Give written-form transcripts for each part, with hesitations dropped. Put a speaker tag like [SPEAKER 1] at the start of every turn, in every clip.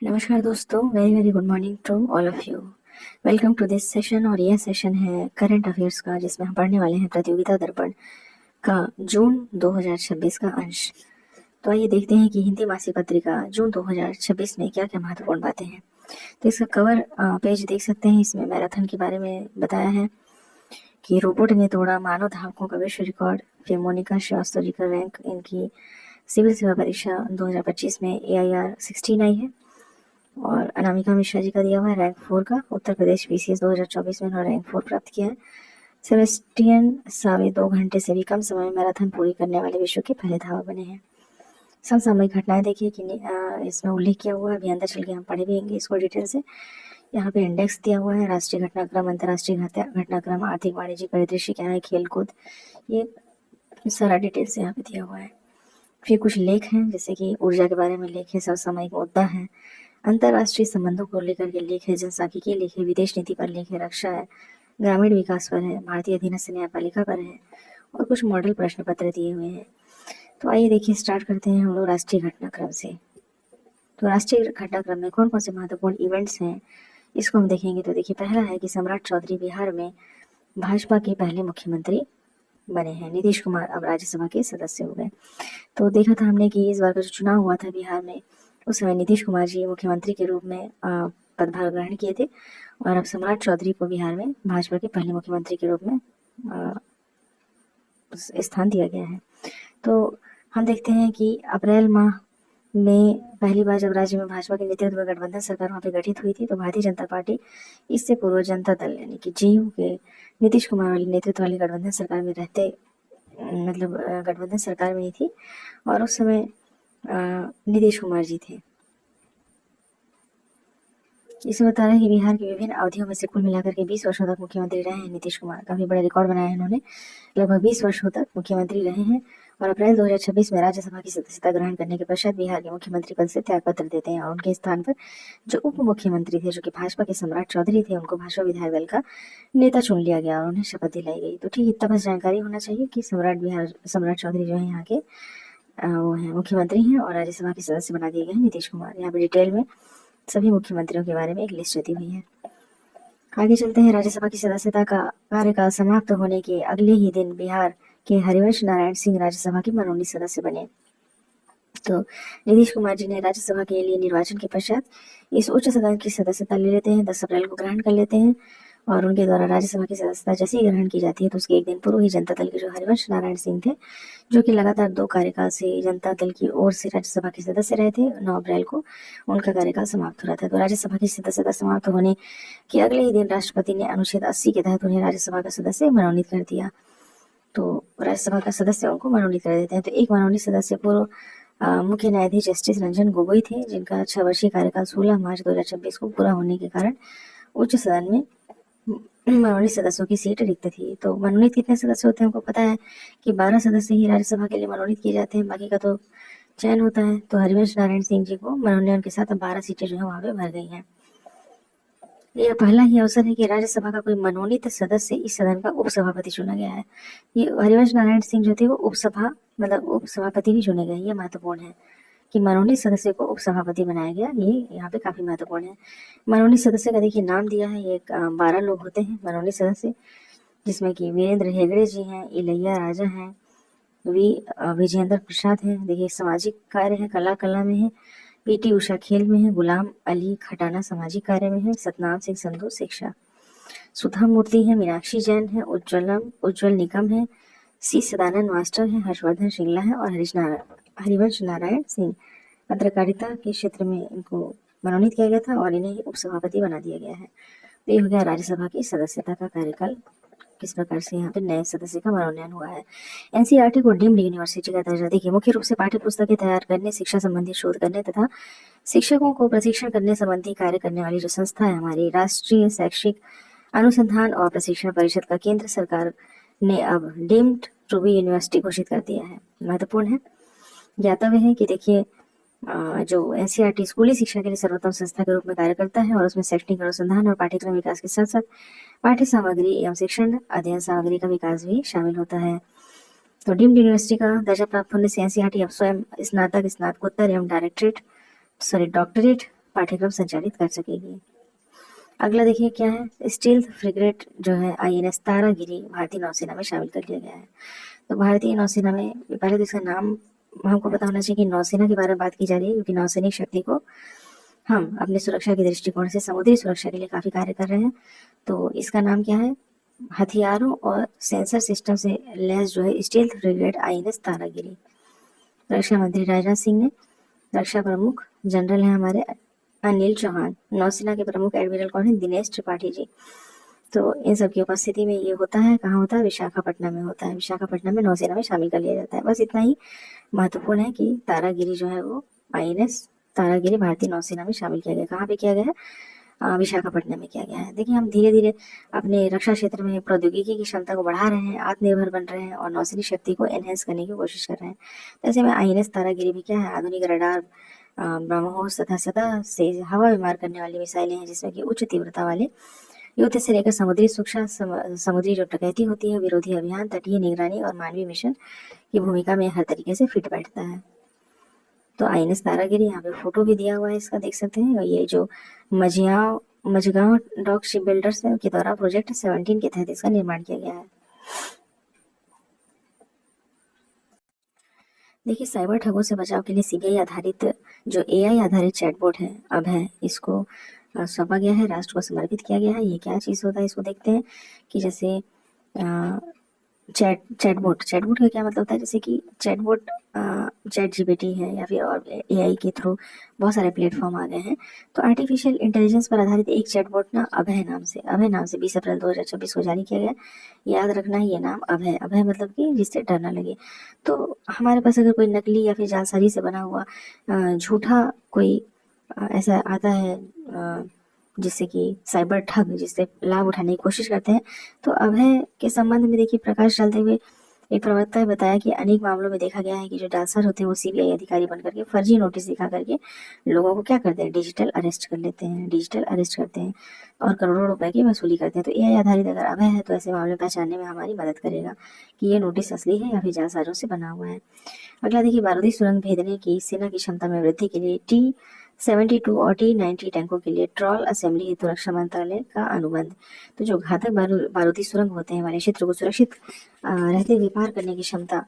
[SPEAKER 1] नमस्कार दोस्तों, very very good morning to all of you. Welcome to this session. और यह सेशन है करंट अफेयर्स का, जिसमें हम पढ़ने वाले हैं प्रतियोगिता दर्पण का जून 2026 का अंश। तो आइए देखते हैं कि हिंदी मासिक पत्रिका जून 2026 में क्या क्या महत्वपूर्ण बातें हैं। तो इसका कवर पेज देख सकते हैं। इसमें मैराथन के बारे में बताया है कि रोबोट ने तोड़ा मानव धावकों का विश्व रिकॉर्ड। फिर मोनिका श्रीवास्तव जी का रैंक इनकी सिविल सेवा परीक्षा 2025 में AIR 16 आई है। और अनामिका मिश्रा जी का दिया हुआ है रैंक 4 का। उत्तर प्रदेश PCS 2024 में उन्होंने रैंक 4 प्राप्त किया है। सेबेस्टियन सावे 2 घंटे से भी कम समय में मैराथन पूरी करने वाले विश्व के पहले धावक बने हैं। समसामयिक घटनाएं देखिए कि इसमें उल्लेख किया हुआ है। अभी अंदर चल के हम पढ़े भी होंगे इसको डिटेल से। यहाँ पे इंडेक्स दिया हुआ है, राष्ट्रीय घटनाक्रम, अंतर्राष्ट्रीय घटनाक्रम, आर्थिक वाणिज्य परिदृश्य क्या है, खेलकूद, ये सारा डिटेल्स यहाँ पे दिया हुआ है। फिर कुछ लेख हैं, जैसे कि ऊर्जा के बारे में लेख है, समसामयिक मुद्दा है, अंतर्राष्ट्रीय संबंधों को लेकर के लेख है, जनसांख्यिकी लेख है, विदेश नीति पर लेख है, रक्षा है, ग्रामीण विकास पर है, भारतीय अधीनस्थ न्यायपालिका पर है और कुछ मॉडल प्रश्न पत्र दिए हुए हैं। तो आइए देखिए, स्टार्ट करते हैं हम लोग राष्ट्रीय घटनाक्रम से। तो राष्ट्रीय घटनाक्रम में कौन कौन से महत्वपूर्ण इवेंट्स हैं इसको हम देखेंगे। तो देखिए, पहला है कि सम्राट चौधरी बिहार में भाजपा के पहले मुख्यमंत्री बने हैं। नीतीश कुमार अब राज्यसभा के सदस्य हो गए। तो देखा था हमने कि इस बार का जो चुनाव हुआ था बिहार में, उस समय नीतीश कुमार जी मुख्यमंत्री के रूप में पदभार ग्रहण किए थे और अब सम्राट चौधरी को बिहार में भाजपा के पहले मुख्यमंत्री के रूप में स्थान दिया गया है। तो हम देखते हैं कि अप्रैल माह में पहली बार जब राज्य में भाजपा के नेतृत्व में गठबंधन सरकार वहाँ पे गठित हुई थी, तो भारतीय जनता पार्टी इससे पूर्व जनता दल यानी कि JU के नीतीश कुमार वाली नेतृत्व वाली गठबंधन सरकार में रहते मतलब गठबंधन सरकार में ही थी और उस समय नीतीश कुमार जी थे। इसमें बता रहा है कि बिहार की विभिन्न अवधियों में से कुल मिलाकर के 20 वर्षों तक मुख्यमंत्री रहे हैं नीतीश कुमार। काफी बड़ा रिकॉर्ड बनाया है इन्होंने, लगभग 20 वर्षों तक मुख्यमंत्री रहे हैं और अप्रैल 2026 में राज्यसभा की सदस्यता ग्रहण करने के पश्चात बिहार के मुख्यमंत्री पद से त्यागपत्र देते हैं और उनके स्थान पर जो उप मुख्यमंत्री थे, जो कि भाजपा के सम्राट चौधरी थे, उनको भाजपा विधायक दल का नेता चुन लिया गया और उन्हें शपथ दिलाई गई। तो ठीक इतना बस जानकारी होना चाहिए कि सम्राट चौधरी जो है यहाँ के वो है मुख्यमंत्री हैं और राज्यसभा के सदस्य बना दिए गए हैं नीतीश कुमार। यहाँ पे डिटेल में सभी मुख्यमंत्रियों के बारे में एक लिस्ट दी हुई है। आगे चलते हैं। राज्यसभा की सदस्यता का कार्यकाल समाप्त होने के अगले ही दिन बिहार के हरिवंश नारायण सिंह राज्यसभा के मनोनीत सदस्य बने। तो नीतीश कुमार जी ने राज्यसभा के लिए निर्वाचन के पश्चात इस उच्च सदन की सदस्यता ले लेते हैं, 10 अप्रैल को ग्रहण कर लेते हैं और उनके द्वारा राज्यसभा की सदस्यता जैसे ही ग्रहण की जाती है तो उसके एक दिन पूर्व ही जनता दल के जो हरिवंश नारायण सिंह थे, जो कि लगातार 2 कार्यकाल से जनता दल की ओर से राज्यसभा के सदस्य रहे थे, 9 अप्रैल को उनका कार्यकाल समाप्त हो रहा था। तो राज्यसभा की सदस्यता समाप्त होने के अगले ही दिन राष्ट्रपति ने अनुच्छेद 80 के तहत उन्हें राज्यसभा का सदस्य मनोनीत कर दिया। तो राज्यसभा का सदस्य उनको मनोनीत कर देते हैं। तो एक मनोनीत सदस्य पूर्व मुख्य न्यायाधीश जस्टिस रंजन गोगोई थे, जिनका 6 वर्षीय कार्यकाल 16 मार्च 2026 को पूरा होने के कारण उच्च सदन में मनोनीत सदस्यों की सीट रिक्त थी। तो मनोनीत कितने सदस्य होते हैं हमको पता है कि 12 सदस्य ही राज्यसभा के लिए मनोनीत किए जाते हैं, बाकी का तो चयन होता है। तो हरिवंश नारायण सिंह जी को मनोनयन के साथ अब 12 सीटें जो है वहां पे भर गई हैं। यह पहला ही अवसर है कि राज्यसभा का कोई मनोनीत सदस्य इस सदन का उपसभापति चुना गया है। ये हरिवंश नारायण सिंह जो थे वो उपसभापति भी चुने गए। ये महत्वपूर्ण है कि मनोनीत सदस्य को उपसभापति बनाया गया, ये यहाँ पे काफी महत्वपूर्ण है। मनोनीत सदस्य का देखिए नाम दिया है, ये 12 लोग होते हैं मनोनीत सदस्य, जिसमें कि वीरेंद्र हेगड़े जी हैं, इलैया राजा हैं, विजेंद्र प्रसाद हैं, देखिए सामाजिक कार्य है, कला में है, PT उषा खेल में है, गुलाम अली खटाना सामाजिक कार्य में है, सतनाम सिंह संधू शिक्षा, सुधा मूर्ति है, मीनाक्षी जैन है, उज्जवल निकम है, C सदानंद मास्टर है, हर्षवर्धन श्रृंगला है और हरिवंश नारायण सिंह पत्रकारिता के क्षेत्र में इनको मनोनीत किया गया था और इन्हें उपसभापति बना दिया गया है। तो ये हो गया राज्यसभा की सदस्यता का कार्यकाल, किस प्रकार से यहाँ पे नए सदस्य का मनोनयन हुआ है। NCERT को डीम्ड यूनिवर्सिटी का दर्जा देखिए, मुख्य रूप से पाठ्य पुस्तकें तैयार करने, शिक्षा संबंधी शोध करने तथा शिक्षकों को प्रशिक्षण करने संबंधी कार्य करने वाली जो संस्था है हमारी राष्ट्रीय शैक्षिक अनुसंधान और प्रशिक्षण परिषद का केंद्र सरकार ने अब डीम्ड टू बी यूनिवर्सिटी घोषित कर दिया है। महत्वपूर्ण है। ज्ञातव्य है कि देखिए जो NCERT स्कूली शिक्षा के लिए सर्वोत्तम संस्था के रूप में कार्य करता है और उसमें शैक्षणिक अनुसंधान और पाठ्यक्रम विकास के साथ साथ पाठ्य सामग्री एवं शिक्षण अध्ययन सामग्री का विकास भी शामिल होता है। तो डीम्ड यूनिवर्सिटी का दर्जा प्राप्त होने से NCERT अब स्वयं स्नातक, स्नातकोत्तर एवं डॉक्टरेट पाठ्यक्रम संचालित कर सकेगी। अगला देखिए क्या है, स्टील्थ फ्रिगेट जो है INS तारागिरी भारतीय नौसेना में शामिल कर लिया गया है। तो भारतीय नौसेना में पहले तो इसका नाम हमको पता होना चाहिए कि नौसेना के बारे में बात की जा रही है, क्योंकि नौसैनिक शक्ति को हम अपनी सुरक्षा के दृष्टिकोण से समुद्री सुरक्षा के लिए काफी कार्य कर रहे हैं। तो इसका नाम क्या है, हथियारों और सेंसर सिस्टम से लैस जो है स्टील्थ फ्रिगेट INS तारागिरी। रक्षा मंत्री राजनाथ सिंह ने, रक्षा प्रमुख जनरल है हमारे अनिल चौहान, नौसेना के प्रमुख एडमिरल कौन है, दिनेश त्रिपाठी जी। तो इन सब की उपस्थिति में ये होता है, कहाँ होता है, विशाखापट्टनम में होता है। विशाखापट्टनम में नौसेना में शामिल कर लिया जाता है। बस इतना ही महत्वपूर्ण है कि तारागिरी जो है वो INS तारागिरी भारतीय नौसेना में शामिल किया गया। कहाँ पे किया गया है, विशाखापट्टनम में किया गया है। देखिए हम धीरे धीरे अपने रक्षा क्षेत्र में प्रौद्योगिकी की क्षमता को बढ़ा रहे हैं, आत्मनिर्भर बन रहे हैं और नौसैनिक शक्ति को एनहेंस करने की कोशिश कर रहे हैं। तो ऐसे में INS तारागिरी भी क्या है, आधुनिक रडार, ब्रह्मोस तथा सतह से हवा में मार करने वाली मिसाइलें हैं, जिसमें कि उच्च तीव्रता वाले युद्ध से लेकर समुद्री सुरक्षा, समुद्री जो डकैती होती है, विरोधी अभियान, तटीय निगरानी और मानवीय मिशन की भूमिका में हर तरीके से फिट बैठता है। तो INS तारागिरी, यहाँ पे फोटो भी दिया हुआ है इसका, देख सकते हैं। और ये जो मझगांव डॉक शिप बिल्डर्स के द्वारा प्रोजेक्ट 17 के तहत इसका निर्माण किया गया है। देखिए साइबर ठगों से बचाव के लिए CBI आधारित जो AI आधारित चैटबॉट है अभय, इसको सौंपा गया है, राष्ट्र को समर्पित किया गया है। ये क्या चीज़ होता है इसको देखते हैं कि जैसे चैटबॉट का क्या मतलब होता है, जैसे कि चैटबॉट ChatGPT है या फिर और AI के थ्रू बहुत सारे प्लेटफॉर्म आ गए हैं। तो आर्टिफिशियल इंटेलिजेंस पर आधारित एक चैटबॉट ना अभय नाम से 20 अप्रैल 2026 को जारी किया गया। याद रखना है ये नाम अभय मतलब कि जिससे डर ना लगे। तो हमारे पास अगर कोई नकली या फिर जालसाजी से बना हुआ झूठा कोई ऐसा आता है जिससे कि साइबर ठग जिससे लाभ उठाने की कोशिश करते हैं, तो अभय के संबंध में देखिए प्रकाश डालते हुए एक प्रवक्ता ने बताया कि अनेक मामलों में देखा गया है कि जो जालसाज होते हैं वो CBI अधिकारी बनकर के फर्जी नोटिस दिखा करके लोगों को क्या करते हैं, डिजिटल अरेस्ट करते हैं और करोड़ों रुपए की वसूली करते हैं। तो AI आधारित अगर अभय है तो ऐसे मामले पहचानने में हमारी मदद करेगा कि ये नोटिस असली है या फिर जालसाजों से बना हुआ है। अगला देखिए, बारूदी सुरंग भेदने की सेना की क्षमता में वृद्धि के लिए T-72 और T-90 टैंकों के लिए ट्रॉल असेंबली हेतु रक्षा मंत्रालय का अनुबंध। तो जो घातक बारूदी सुरंग होते हैं हमारे क्षेत्र को सुरक्षित रहते हुए पार करने की क्षमता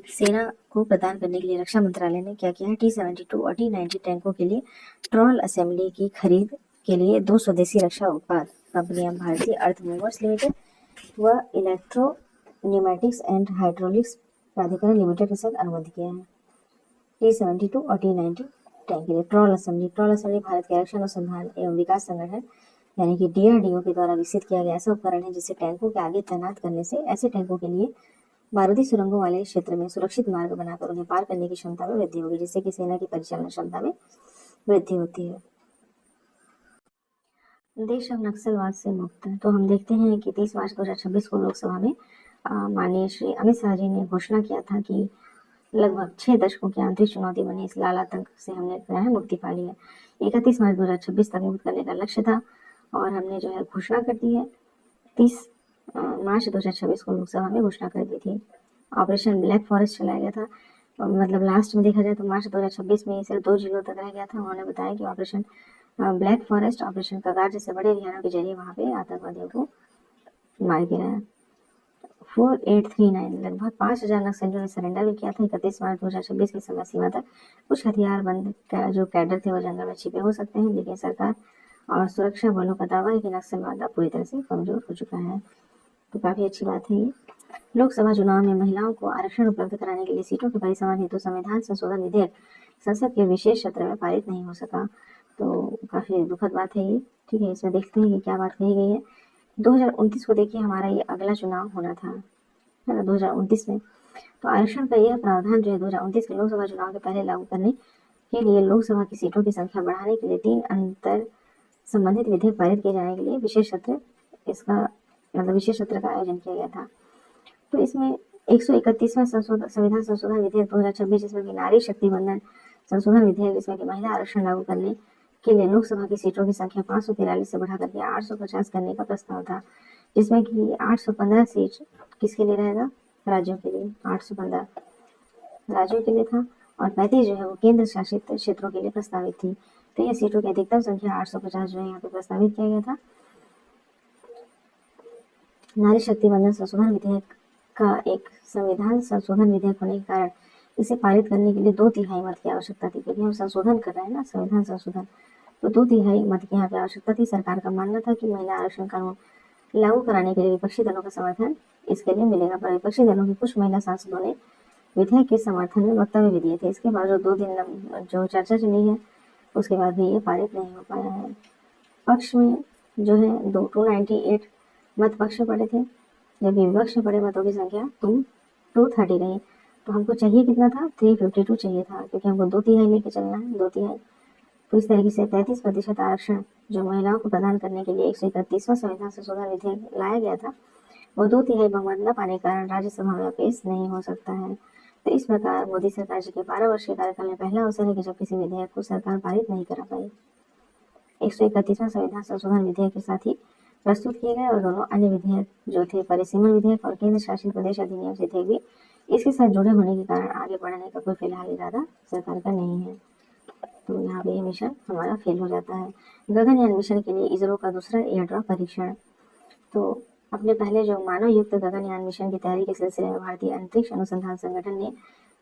[SPEAKER 1] सेना को प्रदान करने के लिए रक्षा मंत्रालय ने क्या किया है, T-72 और T-90 टैंकों के लिए ट्रॉल असेंबली की खरीद के लिए 2 स्वदेशी रक्षा उत्पाद कंपनियां भारतीय अर्थ मूवर्स लिमिटेड व इलेक्ट्रो न्यूमेटिक्स एंड हाइड्रोलिक्स प्राधिकरण लिमिटेड के साथ अनुबंध किया है। T-72 और T-90 टैंक के लिए ट्रॉल असेंबली भारत के रक्षा अनुसंधान एवं विकास संगठन यानी कि DRDO के द्वारा विकसित किया गया ऐसा उपकरण है जिसे टैंकों के आगे तैनात करने से ऐसे टैंकों के लिए बारूदी सुरंगों वाले क्षेत्र में सुरक्षित मार्ग बनाकर उन्हें पार करने की क्षमता में वृद्धि होगी, जिससे कि सेना की परिचालन क्षमता में वृद्धि होती है। देश अब नक्सलवाद से मुक्त है। तो हम देखते हैं कि 30 मार्च 2026 को लोकसभा में माननीय श्री अमित शाह जी ने घोषणा किया था कि लगभग 6 दशकों की आंतरिक चुनौती बनी इस लाल आतंक से हमने क्या है मुक्ति पा ली है। 31 मार्च 2026 तक मुक्त करने का लक्ष्य था और हमने जो है घोषणा कर दी है। 30 मार्च 2026 को लोकसभा में घोषणा कर दी थी। ऑपरेशन ब्लैक फॉरेस्ट चलाया गया था, मतलब लास्ट में देखा जाए तो मार्च 2026 में सिर्फ 2 जिलों तक रह गया था। उन्होंने बताया कि ऑपरेशन ब्लैक फॉरेस्ट, ऑपरेशन कगार जैसे बड़े अभियानों के जरिए वहाँ पे आतंकवादियों को मार गिराया। 4839 लगभग 5000 नक्सलियों ने सरेंडर भी किया था 31 मार्च 2026 की समय सीमा तक। कुछ हथियारबंद जो कैडर थे वो जंगल में छिपे हो सकते हैं, लेकिन सरकार और सुरक्षा बलों का दावा है कि नक्सलवाद पूरी तरह से कमजोर हो चुका है। तो काफी अच्छी बात है ये। लोकसभा चुनाव में महिलाओं को आरक्षण उपलब्ध कराने के लिए सीटों के परिसमन हेतु संविधान संशोधन विधेयक संसद के विशेष सत्र में पारित नहीं हो सका, तो काफी दुखद बात है ये। ठीक है, इसमें देखते हैं कि क्या बात कही गई है। 2029 को देखिए हमारा ये अगला चुनाव होना था, है ना, 2029 में। तो आरक्षण का यह प्रावधान जो है 2029 के लोकसभा चुनाव के पहले लागू करने के लिए लोकसभा की सीटों की संख्या बढ़ाने के लिए 3 अंतर संबंधित विधेयक पारित किए जाने के लिए विशेष सत्र का आयोजन किया गया था। तो इसमें 131वां संविधान संशोधन विधेयक 2026 जिसमें कि नारी शक्ति बंधन संशोधन विधेयक जिसमें कि महिला आरक्षण लागू करने के लिए लोकसभा की सीटों की संख्या 543 से बढ़ाकर के 850 करने का प्रस्ताव था, जिसमें कि 815 सीट किसके लिए रहेगा, राज्यों के लिए, 815 राज्यों के लिए था और 35 जो है वो केंद्र शासित क्षेत्रों के लिए प्रस्तावित थी। तो ये सीटों की अधिकतम संख्या 850 जो है यहाँ पे प्रस्तावित किया गया था। नारी शक्ति वंदन संशोधन विधेयक का एक संविधान संशोधन विधेयक होने के कारण इसे पारित करने के लिए 2/3 मत की आवश्यकता थी, क्योंकि हम संशोधन कर रहे हैं ना, संविधान संशोधन, तो 2/3 मत की यहाँ पे आवश्यकता थी। सरकार का मानना था कि महिला आरक्षण कानून लागू कराने के लिए विपक्षी दलों का समर्थन इसके लिए मिलेगा, पर विपक्षी दलों की कुछ महिला सांसदों ने विधेयक के समर्थन में वक्तव्य भी दिए थे। इसके बाद जो 2 दिन जो चर्चा चली है उसके बाद भी ये पारित नहीं हो पाया है। पक्ष में जो है 298 मत पक्ष में पड़े थे, जबकि विपक्ष में पड़े मतों की संख्या 230 रही। तो हमको चाहिए कितना था, 352 चाहिए था, क्योंकि हमको 2/3 लेके चलना है, 2/3। तो इस तरीके से 33% आरक्षण जो महिलाओं को प्रदान करने के लिए 131वां संविधान संशोधन विधेयक लाया गया था, वो 2/3 बहुमत न पाने के कारण राज्यसभा में पेश नहीं हो सकता है। तो इस प्रकार मोदी सरकार जी के 12 वर्ष के कार्यकाल में पहला अवसर है कि जब किसी विधेयक को सरकार पारित नहीं करा पाई। 131वां संविधान संशोधन विधेयक के साथ ही प्रस्तुत किए गए और दोनों अन्य विधेयक जो थे, परिसीमन विधेयक और केंद्र शासित प्रदेश अधिनियम विधेयक भी इसके साथ जुड़े होने के कारण आगे बढ़ने का कोई फिलहाल इरादा सरकार का नहीं है। तो यहाँ पे ये मिशन हमारा फेल हो जाता है। गगनयान मिशन के लिए इसरो का दूसरा एयरड्रॉप परीक्षण। तो अपने पहले जो मानव युक्त गगनयान मिशन की तैयारी के सिलसिले में भारतीय अंतरिक्ष अनुसंधान संगठन ने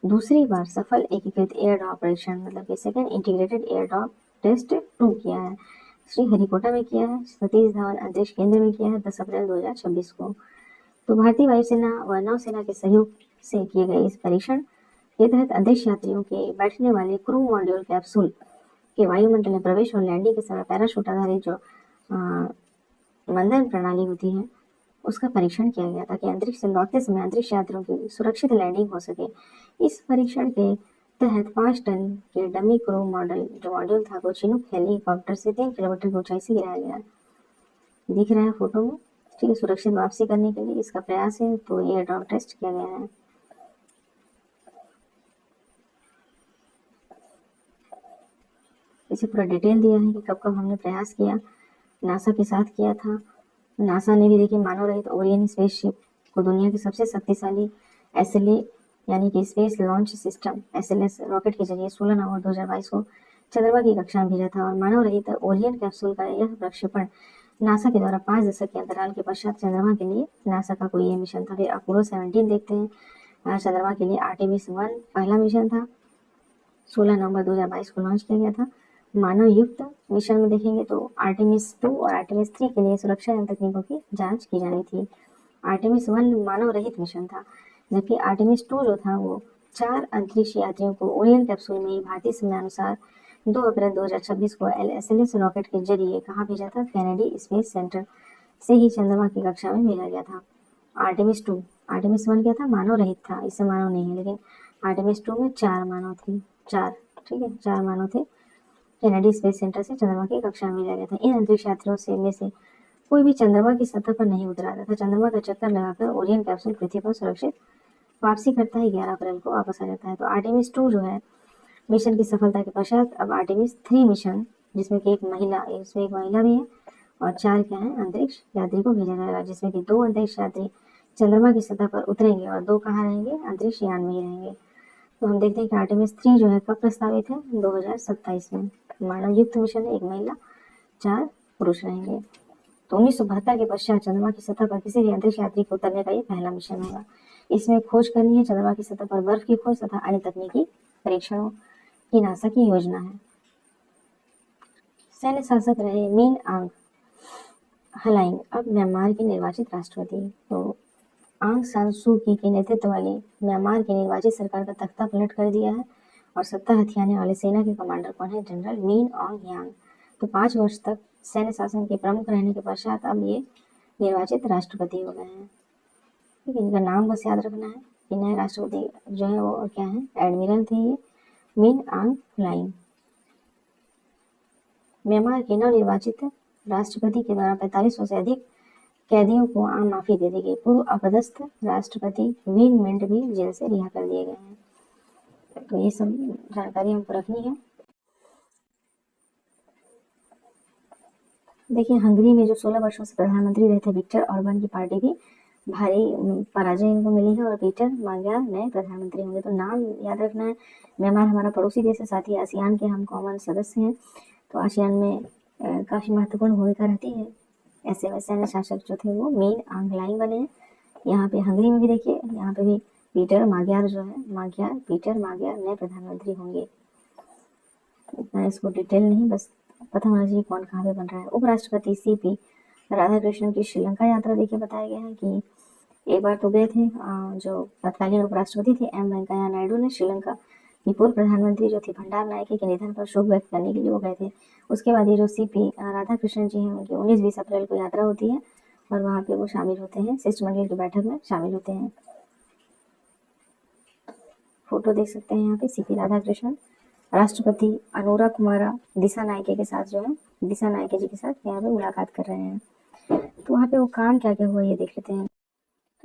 [SPEAKER 1] दूसरी बार सफल एकीकृत एयरड्रॉप परीक्षण, मतलब कि सेकेंड इंटीग्रेटेड एयरड्रॉप टेस्ट 2 किया है। श्रीहरिकोटा में किया है, सतीश धवन अंतरिक्ष केंद्र में किया है 10 अप्रैल 2026 को। तो भारतीय वायुसेना व नौसेना के सहयोग से किए गए इस परीक्षण के तहत अंतरिक्ष यात्रियों के बैठने वाले क्रू मॉड्यूल कैप्सूल के वायुमंडल में प्रवेश और लैंडिंग के समय पैराशूट आधारित जो मंदन प्रणाली होती है उसका परीक्षण किया गया, ताकि अंतरिक्ष से लौटते समय अंतरिक्ष यात्रियों की सुरक्षित लैंडिंग हो सके। इस परीक्षण के तहत 5 टन के डमी क्रू मॉड्यूल था वो चिनूक हेलीकॉप्टर से 3 किलोमीटर की ऊंचाई से गिराया गया। दिख रहा है फोटो में, ठीक है। सुरक्षित वापसी करने के लिए इसका प्रयास है, तो ये एयरड्रॉप टेस्ट किया गया है। इसे पूरा डिटेल दिया है कि कब कब हमने प्रयास किया, नासा के साथ किया था। नासा ने भी देखिए मानव रहित ओरियन स्पेसशिप को दुनिया की सबसे शक्तिशाली SLA यानी कि space launch system SLS rocket के जरिए 16 नवंबर 2022 को चंद्रमा की कक्षा में भेजा था। और मानव रहित ओरियन कैप्सूल का यह प्रक्षेपण नासा के द्वारा 5 दशक के अंतराल के पश्चात चंद्रमा के लिए नासा का कोई ये मिशन था। फिर अपोलो 17 देखते हैं, चंद्रमा के लिए आर्टेमिस 1 पहला मिशन था, 16 नवंबर 2022 को लॉन्च किया गया था। मानव युक्त मिशन में देखेंगे तो आर्टेमिस 2 और आर्टेमिस 3 के लिए सुरक्षा एवं तकनीकों की जांच की जानी थी। आर्टेमिस 1 मानव रहित मिशन था, जबकि आर्टेमिस 2 जो था वो 4 अंतरिक्ष यात्रियों को ओरियन कैप्सूल में ही भारतीय समय अनुसार 2 अप्रैल 2026 को SLS रॉकेट के जरिए कहाँ भेजा था, कैनेडी स्पेस सेंटर से ही चंद्रमा की कक्षा में भेजा गया था। आर्टेमिस 2, आर्टेमिस 1 क्या था, मानव रहित था, इससे मानव नहीं है, लेकिन आर्टेमिस 2 में 4 मानव थे, 4, ठीक है, 4 मानव थे। कैनेडी स्पेस सेंटर से चंद्रमा की कक्षा में भेजा गया था। इन अंतरिक्ष यात्रियों से में से कोई भी चंद्रमा की सतह पर नहीं उतरा था। चंद्रमा का चक्कर लगाकर ओरियन कैप्सूल पृथ्वी पर सुरक्षित वापसी करता है, 11 अप्रैल को वापस आ जाता है। तो आर्टेमिस 2 जो है मिशन की सफलता के पश्चात अब आर्टेमिस 3 मिशन, जिसमें कि एक महिला भी है और 4 क्या है अंतरिक्ष यात्री को भेजा जाएगा, जिसमें कि 2 अंतरिक्ष यात्री चंद्रमा की सतह पर उतरेंगे और 2 कहाँ रहेंगे, अंतरिक्ष यान में ही रहेंगे। तो हम देखते हैं कि आर्टेमिस 3 जो है कब प्रस्तावित है, 2027 में। मानव युक्त मिशन है, 1 महिला 4 पुरुष रहेंगे। तो 1972 के पश्चात चंद्रमा की सतह पर किसी भी अंतरिक्ष यात्री को उतरने का ये पहला मिशन होगा। इसमें खोज करनी है, चंद्रमा की सतह पर बर्फ की खोज तथा अन्य तकनीकी परीक्षणों की नासा की योजना है। सैन्य शासक रहे मिन आंग हलाइंग अब म्यांमार के निर्वाचित राष्ट्रपति। तो आंग सान सू की के नेतृत्व वाली म्यांमार की निर्वाचित सरकार का तख्ता पलट कर दिया है और सत्ता हथियाने वाले सेना के कमांडर कौन है, जनरल मिन ऑन्ग ह्यांग। तो 5 वर्ष तक सैन्य शासन के प्रमुख रहने के पश्चात अब ये निर्वाचित राष्ट्रपति हो गए हैं। ठीक है, इनका नाम बस याद रखना है कि नए राष्ट्रपति जो है वो क्या है, एडमिरल थे ये मिन आंग हलाइंग। म्यांमार के नवनिर्वाचित राष्ट्रपति के द्वारा 4500 से अधिक कैदियों को आम माफी दे दी गई। पूर्व अपदस्थ राष्ट्रपति विन मिंट भी जेल से रिहा कर दिए गए हैं। तो ये सब जानकारी हमको रखनी है। देखिए हंगरी में जो 16 वर्षों से प्रधानमंत्री रहे थे विक्टर ऑर्बन की पार्टी भी भारी पराजय इनको मिली है और पीटर मांग्यार नए प्रधानमंत्री होंगे। तो नाम याद रखना है। म्यांमार हमारा पड़ोसी देश है, साथ ही आसियान के हम कॉमन सदस्य हैं। तो आसियान में काफ़ी महत्वपूर्ण भूमिका रहती है। ऐसे में सैन्य शासक जो थे वो मीन आंग लाइंग बने हैं। यहाँ पे हंगरी में भी देखिए, यहाँ पे भी पीटर माग्यार जो है, पीटर माग्यार नए प्रधानमंत्री होंगे। इतना इसको डिटेल नहीं, बस पता होना चाहिए कौन कहाँ पे बन रहा है। उपराष्ट्रपति सीपी राधाकृष्णन की श्रीलंका यात्रा देखिए बताया गया है कि एक बार तो गए थे जो तत्कालीन उपराष्ट्रपति थे एम वेंकैया नायडू ने श्रीलंका की पूर्व प्रधानमंत्री जो थी भंडार नायके के निधन पर शोक व्यक्त करने के लिए वो गए थे। उसके बाद ये जो सीपी राधाकृष्णन जी हैं उनकी 19-20 अप्रैल को यात्रा होती है और वहाँ पे वो शामिल होते हैं, शिष्टमंडल की बैठक में शामिल होते हैं। फोटो देख सकते हैं यहाँ पे सीपी राधाकृष्णन राष्ट्रपति अनुरा कुमारा दिशा नायके के साथ जो है, दिशा नायके जी के साथ यहाँ पे मुलाकात कर रहे हैं। तो वहाँ पे वो काम क्या क्या हुआ ये देख लेते हैं।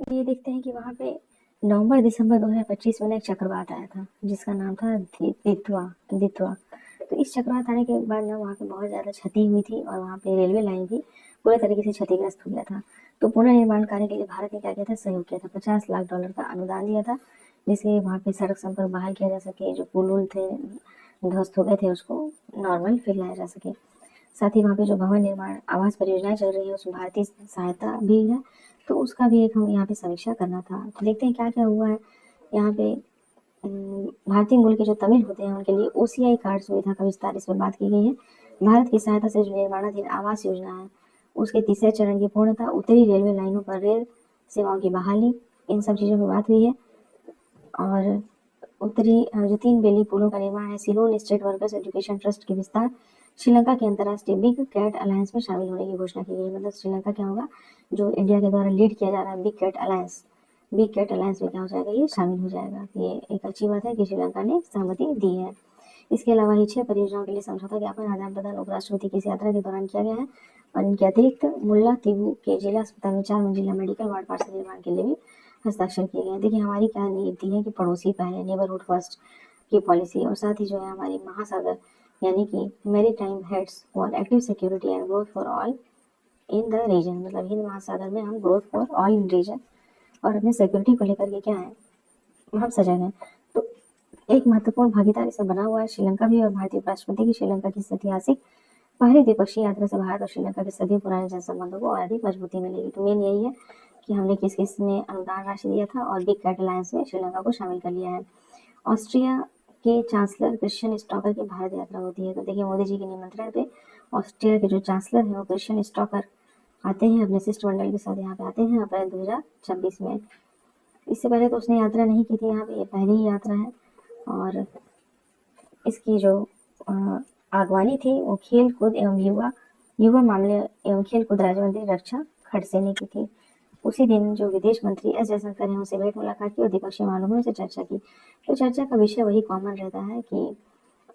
[SPEAKER 1] तो ये देखते हैं कि वहाँ पे नवंबर-दिसंबर 2025 में एक चक्रवात आया था जिसका नाम था दित्वा। तो इस चक्रवात आने के बाद ना वहाँ पे बहुत ज़्यादा क्षति हुई थी और वहाँ पे रेलवे लाइन भी पूरे तरीके से क्षतिग्रस्त हो गया था। तो पुनर्निर्माण कार्य के लिए भारत ने क्या किया था, सहयोग किया था। $50 लाख का अनुदान दिया था जिससे वहाँ पे सड़क संपर्क बहाल किया जा सके, जो पुल थे ध्वस्त हो गए थे उसको नॉर्मल फिर लाया जा सके। साथ ही वहाँ पे जो भवन निर्माण आवास परियोजनाएं चल रही है उसमें भारतीय सहायता भी है, तो उसका भी एक हम यहाँ पे समीक्षा करना था। तो देखते हैं क्या क्या हुआ है। यहाँ पे भारतीय मूल के जो तमिल होते हैं उनके लिए OCI कार्ड सुविधा का विस्तार इसमें बात की गई है। भारत की सहायता से जो निर्माणाधीन आवास योजना है उसके तीसरे चरण की पूर्णता, उत्तरी रेलवे लाइनों पर रेल सेवाओं की बहाली, इन सब चीज़ों की बात हुई है। और उत्तरी जो 3 बेली पुलों का निर्माण है, Ceylon state workers education trust के विस्तार, श्रीलंका के अंतर्राष्ट्रीय बिग कैट अलायंस में शामिल होने की घोषणा की गई। मतलब श्रीलंका क्या होगा, जो इंडिया के द्वारा लीड किया जा रहा है बिग कैट अलायंस में क्या हो जाएगा, ये शामिल हो जाएगा। ये एक अच्छी बात है कि श्रीलंका ने सहमति दी है। इसके अलावा ही 6 परियोजनाओं के लिए समझौता ज्ञापन आदान प्रदान उपराष्ट्रपति की इस यात्रा के दौरान किया गया है। और इनके अतिरिक्त मुल्ला तिबू के जिला अस्पताल में 4 मंजिला मेडिकल वार्ड पार्षद निर्माण के लिए भी हस्ताक्षर किए गए। देखिए हमारी क्या नीति है कि पड़ोसी पहले, नेबरहुड फर्स्ट की पॉलिसी, और साथ ही जो है हमारी महासागर यानी कि maritime heads for active security and growth for all in the region. मतलब हिंद महासागर में हम growth for all in region और अपने सिक्योरिटी को लेकर के क्या है, हम सजग हैं। तो एक महत्वपूर्ण भागीदार इसमें बना हुआ है श्रीलंका भी, और भारतीय उपराष्ट्रपति की श्रीलंका की ऐतिहासिक पहली द्विपक्षीय यात्रा से भारत और श्रीलंका के सभी पुराने जनसंबंधों को और अधिक मजबूती मिलेगी। तो मेन यही है कि हमने किस किस में अनुदान राशि दिया था और बिग कैट अलायंस में श्रीलंका को शामिल कर लिया है। ऑस्ट्रिया के चांसलर क्रिश्चियन स्टॉकर की भारत यात्रा होती है। तो देखिए मोदी जी के निमंत्रण पे ऑस्ट्रिया के जो चांसलर हैं वो क्रिश्चियन स्टॉकर आते हैं, अपने शिष्टमंडल के साथ यहाँ पे आते हैं अप्रैल 2026 में। इससे पहले तो उसने यात्रा नहीं की थी यहाँ पे, ये पहली ही यात्रा है। और इसकी जो आगवानी थी वो खेल कूद एवं युवा मामले एवं खेल कूद राज्य मंत्री रक्षा खड़से ने की थी। उसी दिन जो विदेश मंत्री एस जयशंकर ने उनसे भेंट मुलाकात की और द्विपक्षीय मामलों से चर्चा की। तो चर्चा का विषय वही कॉमन रहता है कि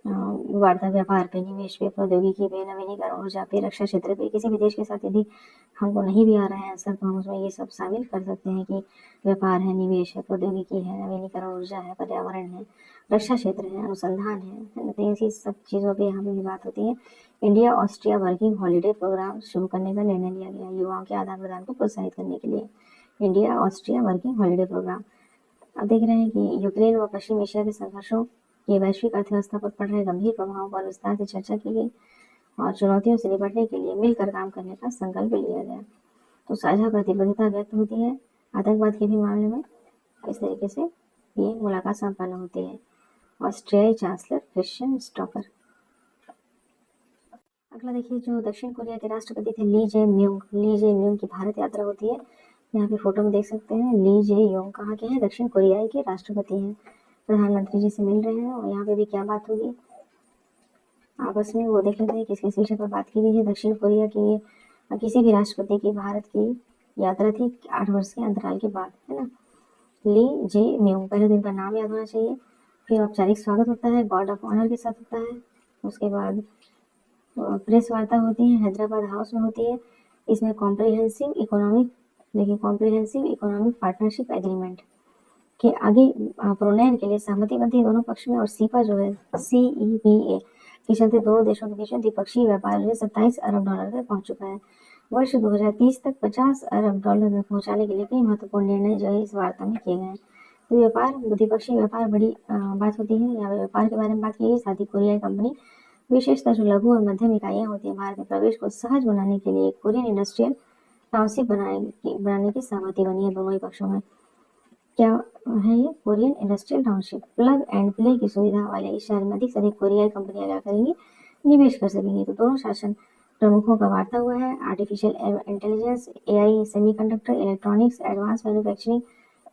[SPEAKER 1] वार्ता, व्यापार पे, निवेश पे, प्रौद्योगिकी पे, नवीनीकरण ऊर्जा पे, रक्षा क्षेत्र पे, किसी भी देश के साथ यदि हमको नहीं भी आ रहा है आंसर तो हम उसमें ये सब शामिल कर सकते हैं कि व्यापार है, निवेश है, प्रौद्योगिकी है, नवीनीकरण ऊर्जा है, पर्यावरण है, रक्षा क्षेत्र है, अनुसंधान है। तो इसी सब चीज़ों पे यहाँ पे भी बात होती है। India Austria working holiday programme शुरू करने का निर्णय लिया गया युवाओं के आदान प्रदान को प्रोत्साहित करने के लिए। India Austria working holiday programme. अब देख रहे हैं कि यूक्रेन व पश्चिम एशिया के संघर्षों के वैश्विक अर्थव्यवस्था पर पड़ रहे गंभीर प्रभावों पर विस्तार से चर्चा की गई और चुनौतियों से निपटने के लिए मिलकर काम करने का संकल्प लिया गया। तो साझा प्रतिबद्धता व्यक्त होती है आतंकवाद के भी मामले में। इस तरीके से ये मुलाकात संपन्न होती है। ऑस्ट्रियाई चांसलर क्रिश्चियन स्टॉकर। अगला देखिए, जो दक्षिण कोरिया के राष्ट्रपति थे ली जे म्यूंग की भारत यात्रा होती है। यहाँ पे फोटो में देख सकते हैं ली जे योंग कहाँ के हैं, दक्षिण कोरिया के राष्ट्रपति हैं। प्रधानमंत्री जी से मिल रहे हैं और यहाँ पे भी क्या बात होगी आपस में वो देख लेते हैं किस किस विषय पर बात की गई है। दक्षिण कोरिया की किसी भी राष्ट्रपति की भारत की यात्रा थी 8 वर्ष के अंतराल के बाद, है ना। ली जे म्यूंग, पहले दिन का नाम याद होना चाहिए। फिर औपचारिक स्वागत होता है, गार्ड ऑफ ऑनर के साथ होता है। उसके बाद प्रेस वार्ता होती है, हैदराबाद हाउस में होती है। इसमें कॉम्प्रिहेंसिव इकोनॉमिक पार्टनरशिप एग्रीमेंट के आगे प्रोन्नयन के लिए सहमति बनती है दोनों पक्ष में। और सीपा जो है CEPA के चलते दोनों देशों के बीच में द्विपक्षीय व्यापार जो $27 अरब तक पहुंच चुका है। वर्ष 2030 तक 50 अरब डॉलर में पहुंचाने के लिए कई महत्वपूर्ण निर्णय जो है इस वार्ता में किए गए हैं। तो व्यापार, द्विपक्षीय व्यापार बड़ी बात होती है। यहाँ व्यापार के बारे में बात की गई। साथ ही कोरियाई कंपनी, विशेषतः जो लघु और मध्यम इकाइयाँ होती हैं, भारत में प्रवेश को सहज बनाने के लिए कोरियन इंडस्ट्रियल टाउनशिप बनाने की सहमति बनी है दोनों ही पक्षों में। क्या है ये Korean industrial township? Plug and play की सुविधा वाले इस शहर में अधिक से अधिक कोरियाई कंपनियां क्या करेंगी? निवेश कर सकेंगी। तो दोनों शासन प्रमुखों का वार्ता हुआ है। Artificial intelligence, AI, semiconductor, electronics, advance manufacturing,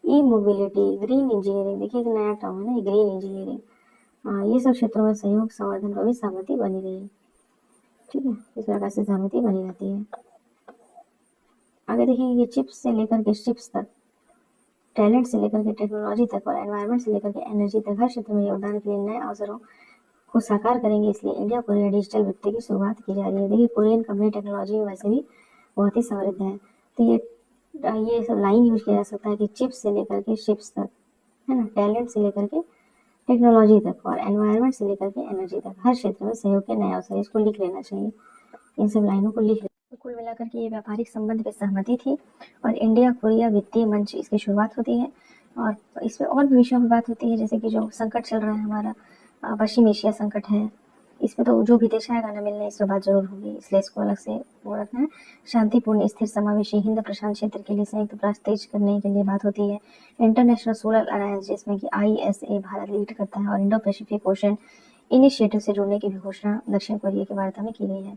[SPEAKER 1] e mobility, green engineering, देखिए एक नया टर्म है ना, ग्रीन इंजीनियरिंग, ये सब क्षेत्रों में सहयोग संवर्धन पर भी सहमति बनी रही। ठीक है, इस प्रकार से सहमति बनी रहती है। आगे देखेंगे, चिप्स से लेकर के शिप्स तक, टैलेंट से लेकर के टेक्नोलॉजी तक और एनवायरनमेंट से लेकर के एनर्जी तक, हर क्षेत्र में योगदान के लिए नए अवसरों को साकार करेंगे। इसलिए इंडिया कोरिया डिजिटल वित्त की शुरुआत की जा रही है। देखिए कोरियन कंपनी टेक्नोलॉजी में वैसे भी बहुत ही समृद्ध है। तो ये सब लाइन यूज किया जा सकता है कि चिप्स से लेकर के शिप्स तक, है ना, टैलेंट से लेकर के टेक्नोलॉजी तक और एनवायरनमेंट से लेकर के एनर्जी तक, हर क्षेत्र में सहयोग के नए अवसर, इसको लिख लेना चाहिए, इन सब लाइनों को लिख। तो कुल मिलाकर के ये व्यापारिक संबंध पे सहमति थी और इंडिया कोरिया वित्तीय मंच इसकी शुरुआत होती है। और इस पर और भी विषयों में बात होती है, जैसे कि जो संकट चल रहा है हमारा, पश्चिम एशिया संकट है, इसमें तो जो भी देश आएगा ना मिलने, इस पर बात जरूर होगी, इसलिए इसको अलग से वो रखना है। शांतिपूर्ण, स्थिर, समावेशी हिंद प्रशांत क्षेत्र के लिए संयुक्त प्रयास तेज करने के लिए बात होती है। इंटरनेशनल सोलर अलायंस, जिसमें कि ISA भारत लीड करता है, और इंडो पैसिफिक ओशन इनिशिएटिव से जुड़ने की भी घोषणा दक्षिण कोरिया की वार्ता में की गई है।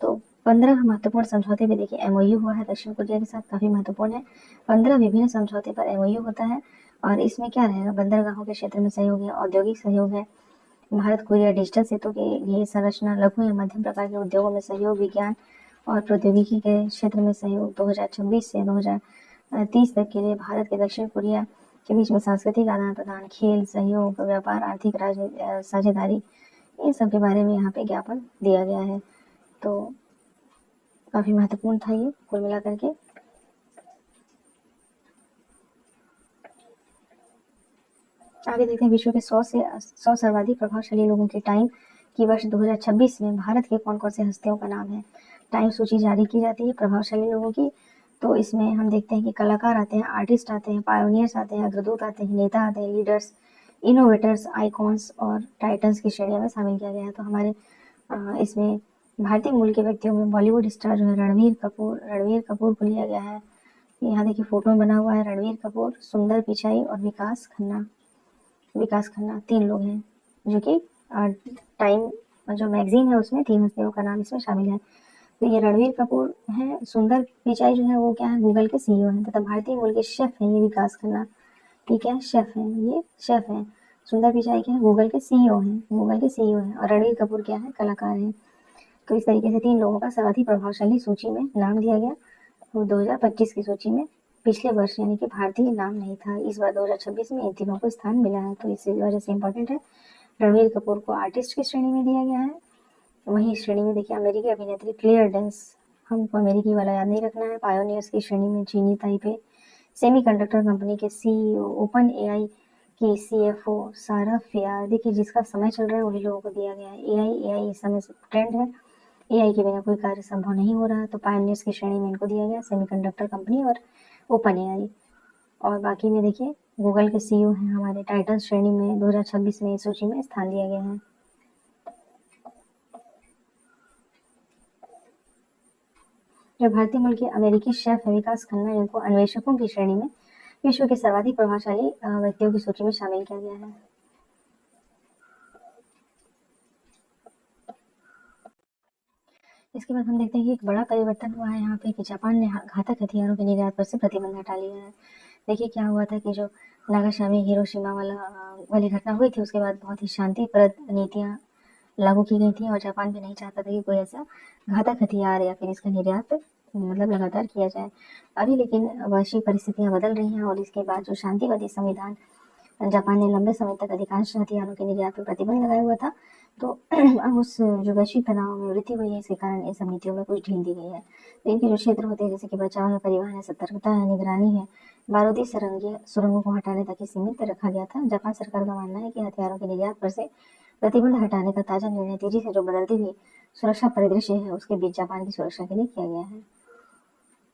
[SPEAKER 1] तो 15 महत्वपूर्ण समझौते भी देखिए MOU हुआ है दक्षिण कोरिया के साथ, काफी महत्वपूर्ण है। 15 विभिन्न समझौते पर MOU होता है और इसमें क्या रहेगा? बंदरगाहों के क्षेत्र में सहयोग है, औद्योगिक सहयोग है, भारत कोरिया डिजिटल सेतु के लिए संरचना, लघु या मध्यम प्रकार के उद्योगों में सहयोग, विज्ञान और प्रौद्योगिकी के क्षेत्र में सहयोग, 2026 से 2030 तक के लिए भारत के दक्षिण कोरिया के बीच में सांस्कृतिक आदान प्रदान, खेल सहयोग, व्यापार, आर्थिक साझेदारी, इन सब के बारे में यहाँ पे ज्ञापन दिया गया है। तो काफी महत्वपूर्ण था ये कुल मिलाकर के। आगे देखते हैं, विश्व के 100 सर्वाधिक प्रभावशाली लोगों के टाइम की वर्ष 2026 में भारत के कौन कौन से हस्तियों का नाम है। टाइम सूची जारी की जाती है प्रभावशाली लोगों की। तो इसमें हम देखते हैं कि कलाकार आते हैं, आर्टिस्ट आते हैं, पायोनियर्स आते हैं, अग्रदूत आते हैं, नेता आते हैं, लीडर्स, इनोवेटर्स, आइकॉन्स और टाइटन्स की श्रेणी में शामिल किया गया है। तो हमारे इसमें भारतीय मूल के व्यक्तियों में बॉलीवुड स्टार जो है रणवीर कपूर को लिया गया है। यहाँ देखिए फोटो में बना हुआ है रणवीर कपूर, सुंदर पिचाई और विकास खन्ना 3 लोग हैं जो कि टाइम जो मैगजीन है उसमें 3 हस्तियों का नाम इसमें शामिल है। तो ये रणवीर कपूर है, सुंदर पिचाई जो है वो क्या है, गूगल के CEO हैं, तथा भारतीय मूल के शेफ हैं ये विकास खन्ना, ठीक है, शेफ हैं, ये शेफ हैं। सुंदर पिचाई क्या है, गूगल के CEO हैं, और रणवीर कपूर क्या है, कलाकार हैं। तो इस तरीके से 3 लोगों का सर्वाधिक प्रभावशाली सूची में नाम दिया गया। तो 2025 की सूची में पिछले वर्ष यानी कि भारतीय नाम नहीं था, इस बार 2026 में इन तीनों को स्थान मिला है, तो इस वजह से इम्पोर्टेंट है। रणवीर कपूर को आर्टिस्ट की श्रेणी में दिया गया है। वहीं इस श्रेणी में देखिए अमेरिकी अभिनेत्री क्लेयर डेंस, हमको अमेरिकी वाला याद नहीं रखना है। पायोनियर्स की श्रेणी में चीनी ताइपे, सेमीकंडक्टर कंपनी के CEO, ओपन AI की CFO सारा फियार, देखिए जिसका समय चल रहा है वही लोगों को दिया गया है। AI इस समय ट्रेंड है, AI के बिना कोई कार्य संभव नहीं हो रहा, तो पायोनियर्स की श्रेणी में इनको दिया गया, सेमीकंडक्टर कंपनी और ओपन AI। और बाकी में देखिए गूगल के CEO हैं हमारे, टाइटन श्रेणी में 2026 में इस सूची में स्थान दिया गया है। जो भारतीय मूल के अमेरिकी शेफ है विकास खन्ना, इनको अन्वेषकों की श्रेणी में विश्व के सर्वाधिक प्रभावशाली व्यक्तियों की सूची में शामिल किया गया है। इसके बाद हम देखते हैं कि एक बड़ा परिवर्तन हुआ है यहाँ पे कि जापान ने घातक हथियारों के निर्यात पर से प्रतिबंध हटा लिया है। देखिए क्या हुआ था कि जो नागासाकी हिरोशिमा वाली घटना हुई थी, उसके बाद बहुत ही शांतिप्रद नीतियाँ लागू की गई थी और जापान भी नहीं चाहता था कि कोई ऐसा घातक हथियार या फिर इसका निर्यात मतलब लगातार किया जाए। अभी लेकिन वैश्विक परिस्थितियाँ बदल रही हैं और इसके बाद जो शांतिवादी संविधान, जापान ने लंबे समय तक अधिकांश हथियारों के निर्यात पर प्रतिबंध लगाया हुआ था, तो अब उस जो वैश्विक तनाव में वृद्धि हुई है, इसके कारण इन सब नीतियों में कुछ ढील दी गई है। तो इनके जो क्षेत्र होते हैं जैसे कि बचाव है, परिवहन है, सतर्कता है, निगरानी है, बारूदी सुरंगों को हटाने तक ही सीमित रखा गया था। जापान सरकार का मानना है कि हथियारों के निर्यात पर से प्रतिबंध हटाने का ताजा निर्णय तेजी से जो बदलती हुई सुरक्षा परिदृश्य है उसके बीच जापान की सुरक्षा के लिए किया गया है।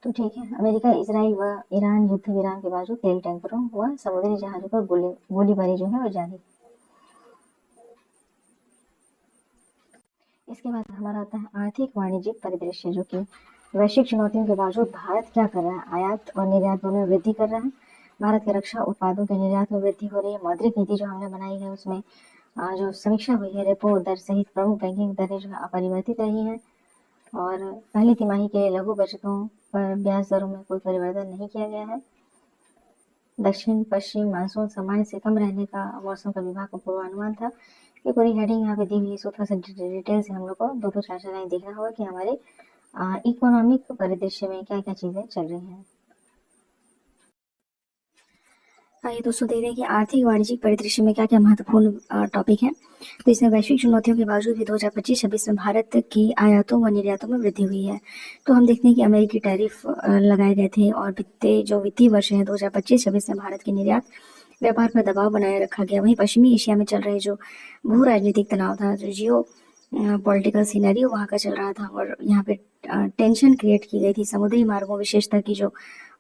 [SPEAKER 1] तो ठीक है, अमेरिका, इसराइल व ईरान युद्ध विराम के बावजूद तेल टैंकरों व समुद्री जहाजों पर गोलीबारी जो है वो जारी। इसके बाद हमारा आता है आर्थिक वाणिज्यिक परिदृश्य, जो कि वैश्विक चुनौतियों के बावजूद भारत क्या कर रहा है, आयात और निर्यात दोनों में वृद्धि कर रहा है। भारत के रक्षा उत्पादों के निर्यात में वृद्धि हो रही है। मौद्रिक नीति जो हमने बनाई है उसमें जो समीक्षा हुई है, रेपो दर सहित प्रमुख बैंकिंग दरें जो है अपरिवर्तित रही हैं और पहली तिमाही के लघु बचतों पर ब्याज दरों में कोई परिवर्तन नहीं किया गया है। दक्षिण पश्चिम मानसून सामान्य से कम रहने का मौसम का विभाग का पूर्वानुमान था। ये पूरी हेडिंग यहाँ पे दी हुई है, सो थोड़ा सा डिटेल से हम लोग को दो चार लाइन देखना होगा कि हमारे इकोनॉमिक परिदृश्य में क्या क्या चीजें चल रही हैं। आइए दोस्तों देखते हैं कि आर्थिक वाणिज्यिक परिदृश्य में क्या क्या महत्वपूर्ण टॉपिक है। तो इसमें वैश्विक चुनौतियों के बावजूद भी 2025-26 में भारत की आयातों व निर्यातों में वृद्धि हुई है। तो हम देखते हैं कि अमेरिकी टैरिफ लगाए गए थे और जो वित्तीय वर्ष है 2025-26 में भारत के निर्यात व्यापार पर दबाव बनाए रखा गया। वहीं पश्चिमी एशिया में चल रहे जो भू राजनीतिक तनाव था, जो जियो पॉलिटिकल सीनरियो वहाँ का चल रहा था और यहाँ पे टेंशन क्रिएट की गई थी। समुद्री मार्गों विशेषतर की जो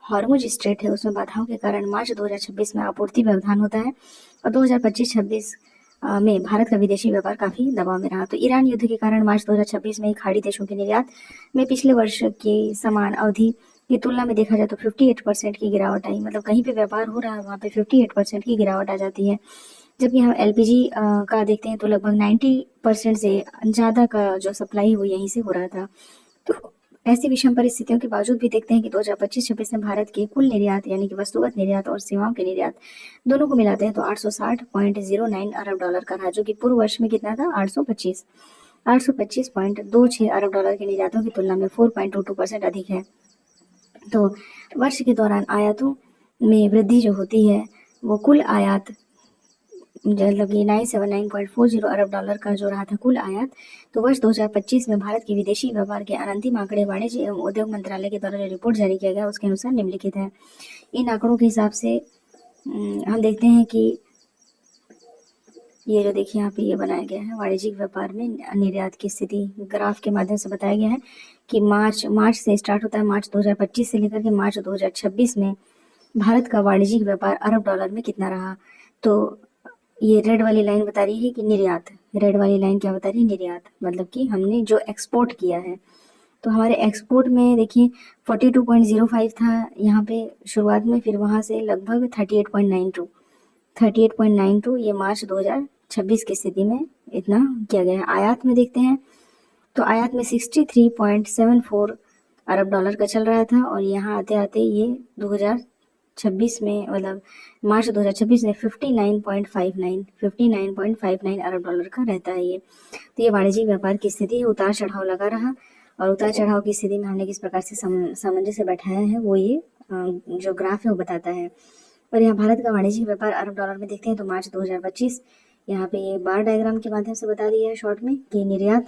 [SPEAKER 1] हॉर्मुज स्ट्रेट है उसमें बाधाओं के कारण मार्च 2026 में आपूर्ति व्यवधान होता है और 2025-26 में भारत का विदेशी व्यापार काफी दबाव में रहा। तो ईरान युद्ध के कारण मार्च 2026 में ही खाड़ी देशों के निर्यात में पिछले वर्ष की समान अवधि की तुलना में देखा जाए तो 58% की गिरावट आई। मतलब कहीं पे व्यापार हो रहा है वहाँ पे 58% की गिरावट आ जाती है। जबकि हम एलपीजी का देखते हैं तो लगभग 90% से ज़्यादा का जो सप्लाई वो यहीं से हो रहा था। तो ऐसी विषम परिस्थितियों के बावजूद भी देखते हैं कि 2025-26 में भारत के कुल निर्यात यानी कि वस्तुगत निर्यात और सेवाओं के निर्यात दोनों को मिलाते हैं तो 860.09 अरब डॉलर का रहा, जो कि पूर्व वर्ष में कितना था, 825.26 अरब डॉलर के निर्यातों की तुलना में 4.22% अधिक है। तो वर्ष के दौरान आयातों में वृद्धि जो होती है वो कुल आयात मतलब कि 979.40 अरब डॉलर का जो रहा था कुल आयात। तो वर्ष 2025 में भारत के विदेशी व्यापार के अंतिम आंकड़े वाणिज्य एवं उद्योग मंत्रालय के द्वारा जो रिपोर्ट जारी किया गया उसके अनुसार निम्नलिखित है। इन आंकड़ों के हिसाब से हम देखते हैं कि ये जो देखिए यहाँ पे ये बनाया गया है वाणिज्यिक व्यापार में निर्यात की स्थिति ग्राफ के माध्यम से बताया गया है कि मार्च से स्टार्ट होता है, मार्च 2025 से लेकर के मार्च 2026 में भारत का वाणिज्यिक व्यापार अरब डॉलर में कितना रहा। तो ये रेड वाली लाइन बता रही है कि निर्यात, रेड वाली लाइन क्या बता रही है, निर्यात मतलब कि हमने जो एक्सपोर्ट किया है। तो हमारे एक्सपोर्ट में देखिए 42.05 था यहाँ पे शुरुआत में, फिर वहाँ से लगभग 38.92 ये मार्च 2026 की स्थिति में इतना किया गया है। आयात में देखते हैं तो आयात में 63.74 अरब डॉलर का चल रहा था और यहाँ आते आते ये 2026 में मतलब मार्च 2026 में 59.59 अरब डॉलर का रहता है ये। तो ये वाणिज्यिक व्यापार की स्थिति है, उतार चढ़ाव लगा रहा और उतार चढ़ाव की स्थिति में हमने किस प्रकार से सामंजस्य बैठाया है वो ये जो ग्राफ है वो बताता है। और यहाँ भारत का वाणिज्यिक व्यापार अरब डॉलर में देखते हैं तो मार्च 2025 यहाँ पे ये बार डायग्राम के माध्यम से बता दिया है शॉर्ट में कि निर्यात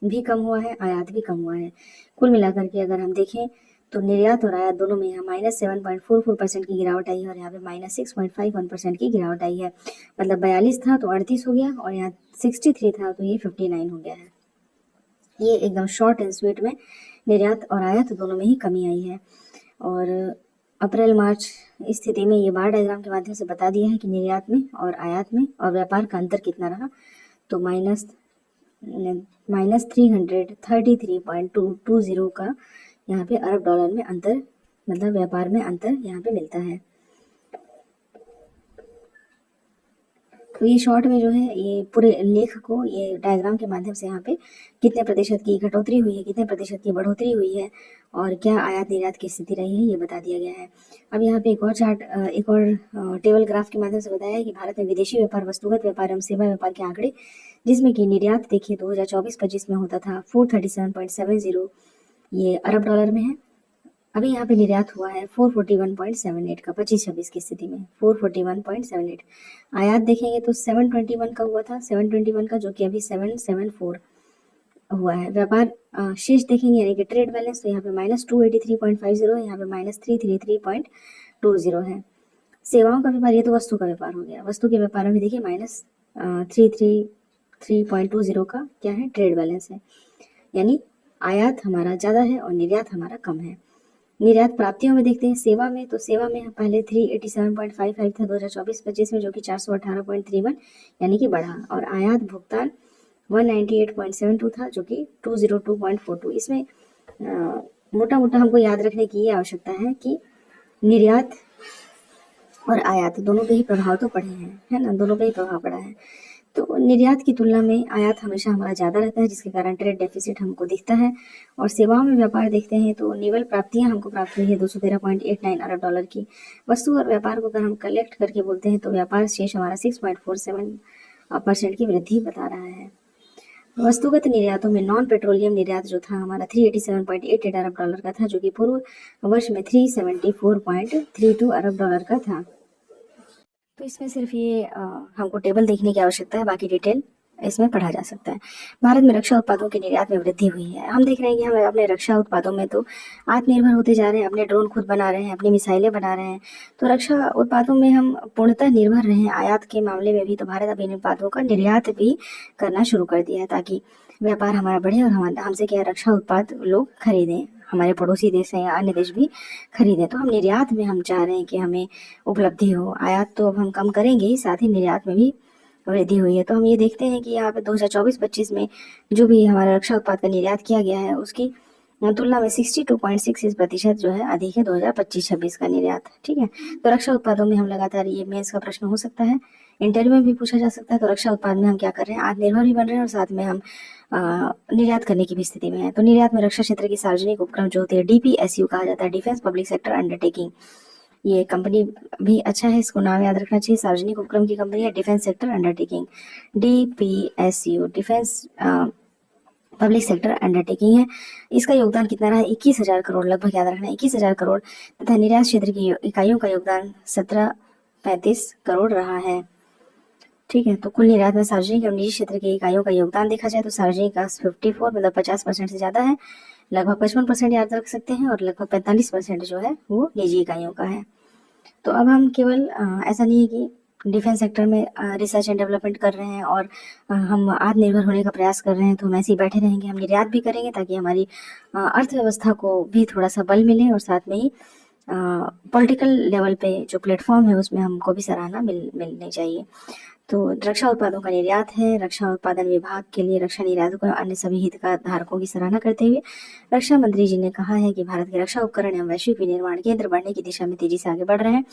[SPEAKER 1] भी कम हुआ है, आयात भी कम हुआ है। कुल मिलाकर के अगर हम देखें तो निर्यात और आयात दोनों में यहाँ -7.44% की गिरावट आई है और यहाँ पे -6.51% की गिरावट आई है। मतलब 42 था तो 38 हो गया और यहाँ 63 था तो ये 59 हो गया है। ये एकदम शॉर्ट एंड स्वीट में निर्यात और आयात दोनों में ही कमी आई है। और अप्रैल मार्च स्थिति में ये बार डायग्राम के माध्यम से बता दिया है कि निर्यात में और आयात में और व्यापार का अंतर कितना रहा। तो -333.220 का यहाँ पे अरब डॉलर में अंतर मतलब व्यापार में अंतर यहाँ पे मिलता है। तो ये शॉर्ट में जो है ये पूरे लेख को ये डायग्राम के माध्यम से यहाँ पे कितने प्रतिशत की घटोतरी हुई है, कितने प्रतिशत की बढ़ोतरी हुई है और क्या आयात निर्यात की स्थिति रही है ये बता दिया गया है। अब यहाँ पे एक और चार्ट एक और टेबल ग्राफ के माध्यम से बताया है कि भारत में विदेशी व्यापार, वस्तुगत व्यापार एवं सेवा व्यापार के आंकड़े, जिसमें कि निर्यात देखिए 2024-25 में होता था 437.70 ये अरब डॉलर में है। अभी यहाँ पे निर्यात हुआ है 441.78 का 25-26 की स्थिति में 441.78। आयात देखेंगे तो 721 का हुआ था, 721 का जो कि अभी 774 हुआ है। व्यापार शेष देखेंगे यानी कि ट्रेड बैलेंस तो यहाँ पे -283.50 है, यहाँ पे -333.20 है। सेवाओं का व्यापार, ये तो वस्तु का व्यापार हो गया, वस्तु के व्यापार में भी देखिए -333.20 का क्या है, ट्रेड बैलेंस है, यानी आयात हमारा ज़्यादा है और निर्यात हमारा कम है। निर्यात प्राप्तियों में देखते हैं सेवा में, तो सेवा में पहले 387.55 था 2024-25 में, जो कि 418.31 यानी कि बढ़ा। और आयात भुगतान 198.72 था, जो कि 202.42। इसमें मोटा मोटा हमको याद रखने की ये आवश्यकता है कि निर्यात और आयात दोनों पे ही प्रभाव तो पड़े हैं, है ना, दोनों पे ही प्रभाव पड़ा है। तो निर्यात की तुलना में आयात हमेशा हमारा ज़्यादा रहता है, जिसके कारण ट्रेड डेफिसिट हमको दिखता है। और सेवाओं में व्यापार देखते हैं तो निवल प्राप्तियां हमको प्राप्त हुई है 213.89 अरब डॉलर की। वस्तु और व्यापार को अगर हम कलेक्ट करके बोलते हैं तो व्यापार शेष हमारा 6.47% की वृद्धि बता रहा है। वस्तुगत निर्यातों में नॉन पेट्रोलियम निर्यात जो था हमारा 387.88 अरब डॉलर का था, जो कि पूर्व वर्ष में 374.32 अरब डॉलर का था। तो इसमें सिर्फ ये हमको टेबल देखने की आवश्यकता है, बाकी डिटेल इसमें पढ़ा जा सकता है। भारत में रक्षा उत्पादों के निर्यात में वृद्धि हुई है। हम देख रहे हैं कि हम अपने रक्षा उत्पादों में तो आत्मनिर्भर होते जा रहे हैं, अपने ड्रोन खुद बना रहे हैं, अपनी मिसाइलें बना रहे हैं। तो रक्षा उत्पादों में हम पूर्णतः निर्भर रहे हैं। आयात के मामले में भी तो भारत अब इन उत्पादों का निर्यात भी करना शुरू कर दिया है, ताकि व्यापार हमारा बढ़े और हमसे क्या रक्षा उत्पाद लोग खरीदें, हमारे पड़ोसी देश हैं या अन्य देश भी खरीदें। तो हम निर्यात में हम चाह रहे हैं कि हमें उपलब्धि हो। आयात तो अब हम कम करेंगे ही, साथ ही निर्यात में भी वृद्धि हुई है। तो हम ये देखते हैं कि यहाँ पे 2024-25 में जो भी हमारा रक्षा उत्पाद का निर्यात किया गया है उसकी तुलना में 62.66% जो है अधिक है 2025-26 का निर्यात। ठीक है, तो रक्षा उत्पादों में हम लगातार, ये मेंस का प्रश्न हो सकता है, इंटरव्यू में भी पूछा जा सकता है। तो रक्षा उत्पाद में हम क्या कर रहे हैं, आत्मनिर्भर भी बन रहे हैं और साथ में हम निर्यात करने की भी स्थिति में है। तो निर्यात में रक्षा क्षेत्र की सार्वजनिक उपक्रम जो होती है DPSU कहा जाता है, डिफेंस पब्लिक सेक्टर अंडरटेकिंग, ये कंपनी भी अच्छा है, इसको नाम याद रखना चाहिए। सार्वजनिक उपक्रम की कंपनी है defence sector undertaking, DPSU, defence public sector undertaking है। इसका योगदान कितना रहा है, 21,000 करोड़ लगभग, याद रखना 21,000 करोड़, तथा निर्यात क्षेत्र की इकाइयों का योगदान 1735 करोड़ रहा है। ठीक है, तो कुल निर्यात में सार्वजनिक और निजी क्षेत्र की इकाइयों का योगदान देखा जाए तो सार्वजनिक का 54 मतलब 50% से ज़्यादा है, लगभग 55% याद रख सकते हैं, और लगभग 45% जो है वो निजी इकाइयों का है। तो अब हम केवल ऐसा नहीं है कि डिफेंस सेक्टर में रिसर्च एंड डेवलपमेंट कर रहे हैं और हम आत्मनिर्भर होने का प्रयास कर रहे हैं तो हम ऐसे ही बैठे रहेंगे, हम निर्यात भी करेंगे ताकि हमारी अर्थव्यवस्था को भी थोड़ा सा बल मिले, और साथ में ही पॉलिटिकल लेवल पे जो प्लेटफॉर्म है उसमें हमको भी सराहना मिलनी चाहिए। तो रक्षा उत्पादों का निर्यात है। रक्षा उत्पादन विभाग के लिए रक्षा निर्यातकों और अन्य सभी हितधारकों की सराहना करते हुए रक्षा मंत्री जी ने कहा है कि भारत के रक्षा उपकरण एवं वैश्विक विनिर्माण केंद्र बढ़ने की दिशा में तेजी से आगे बढ़ रहे हैं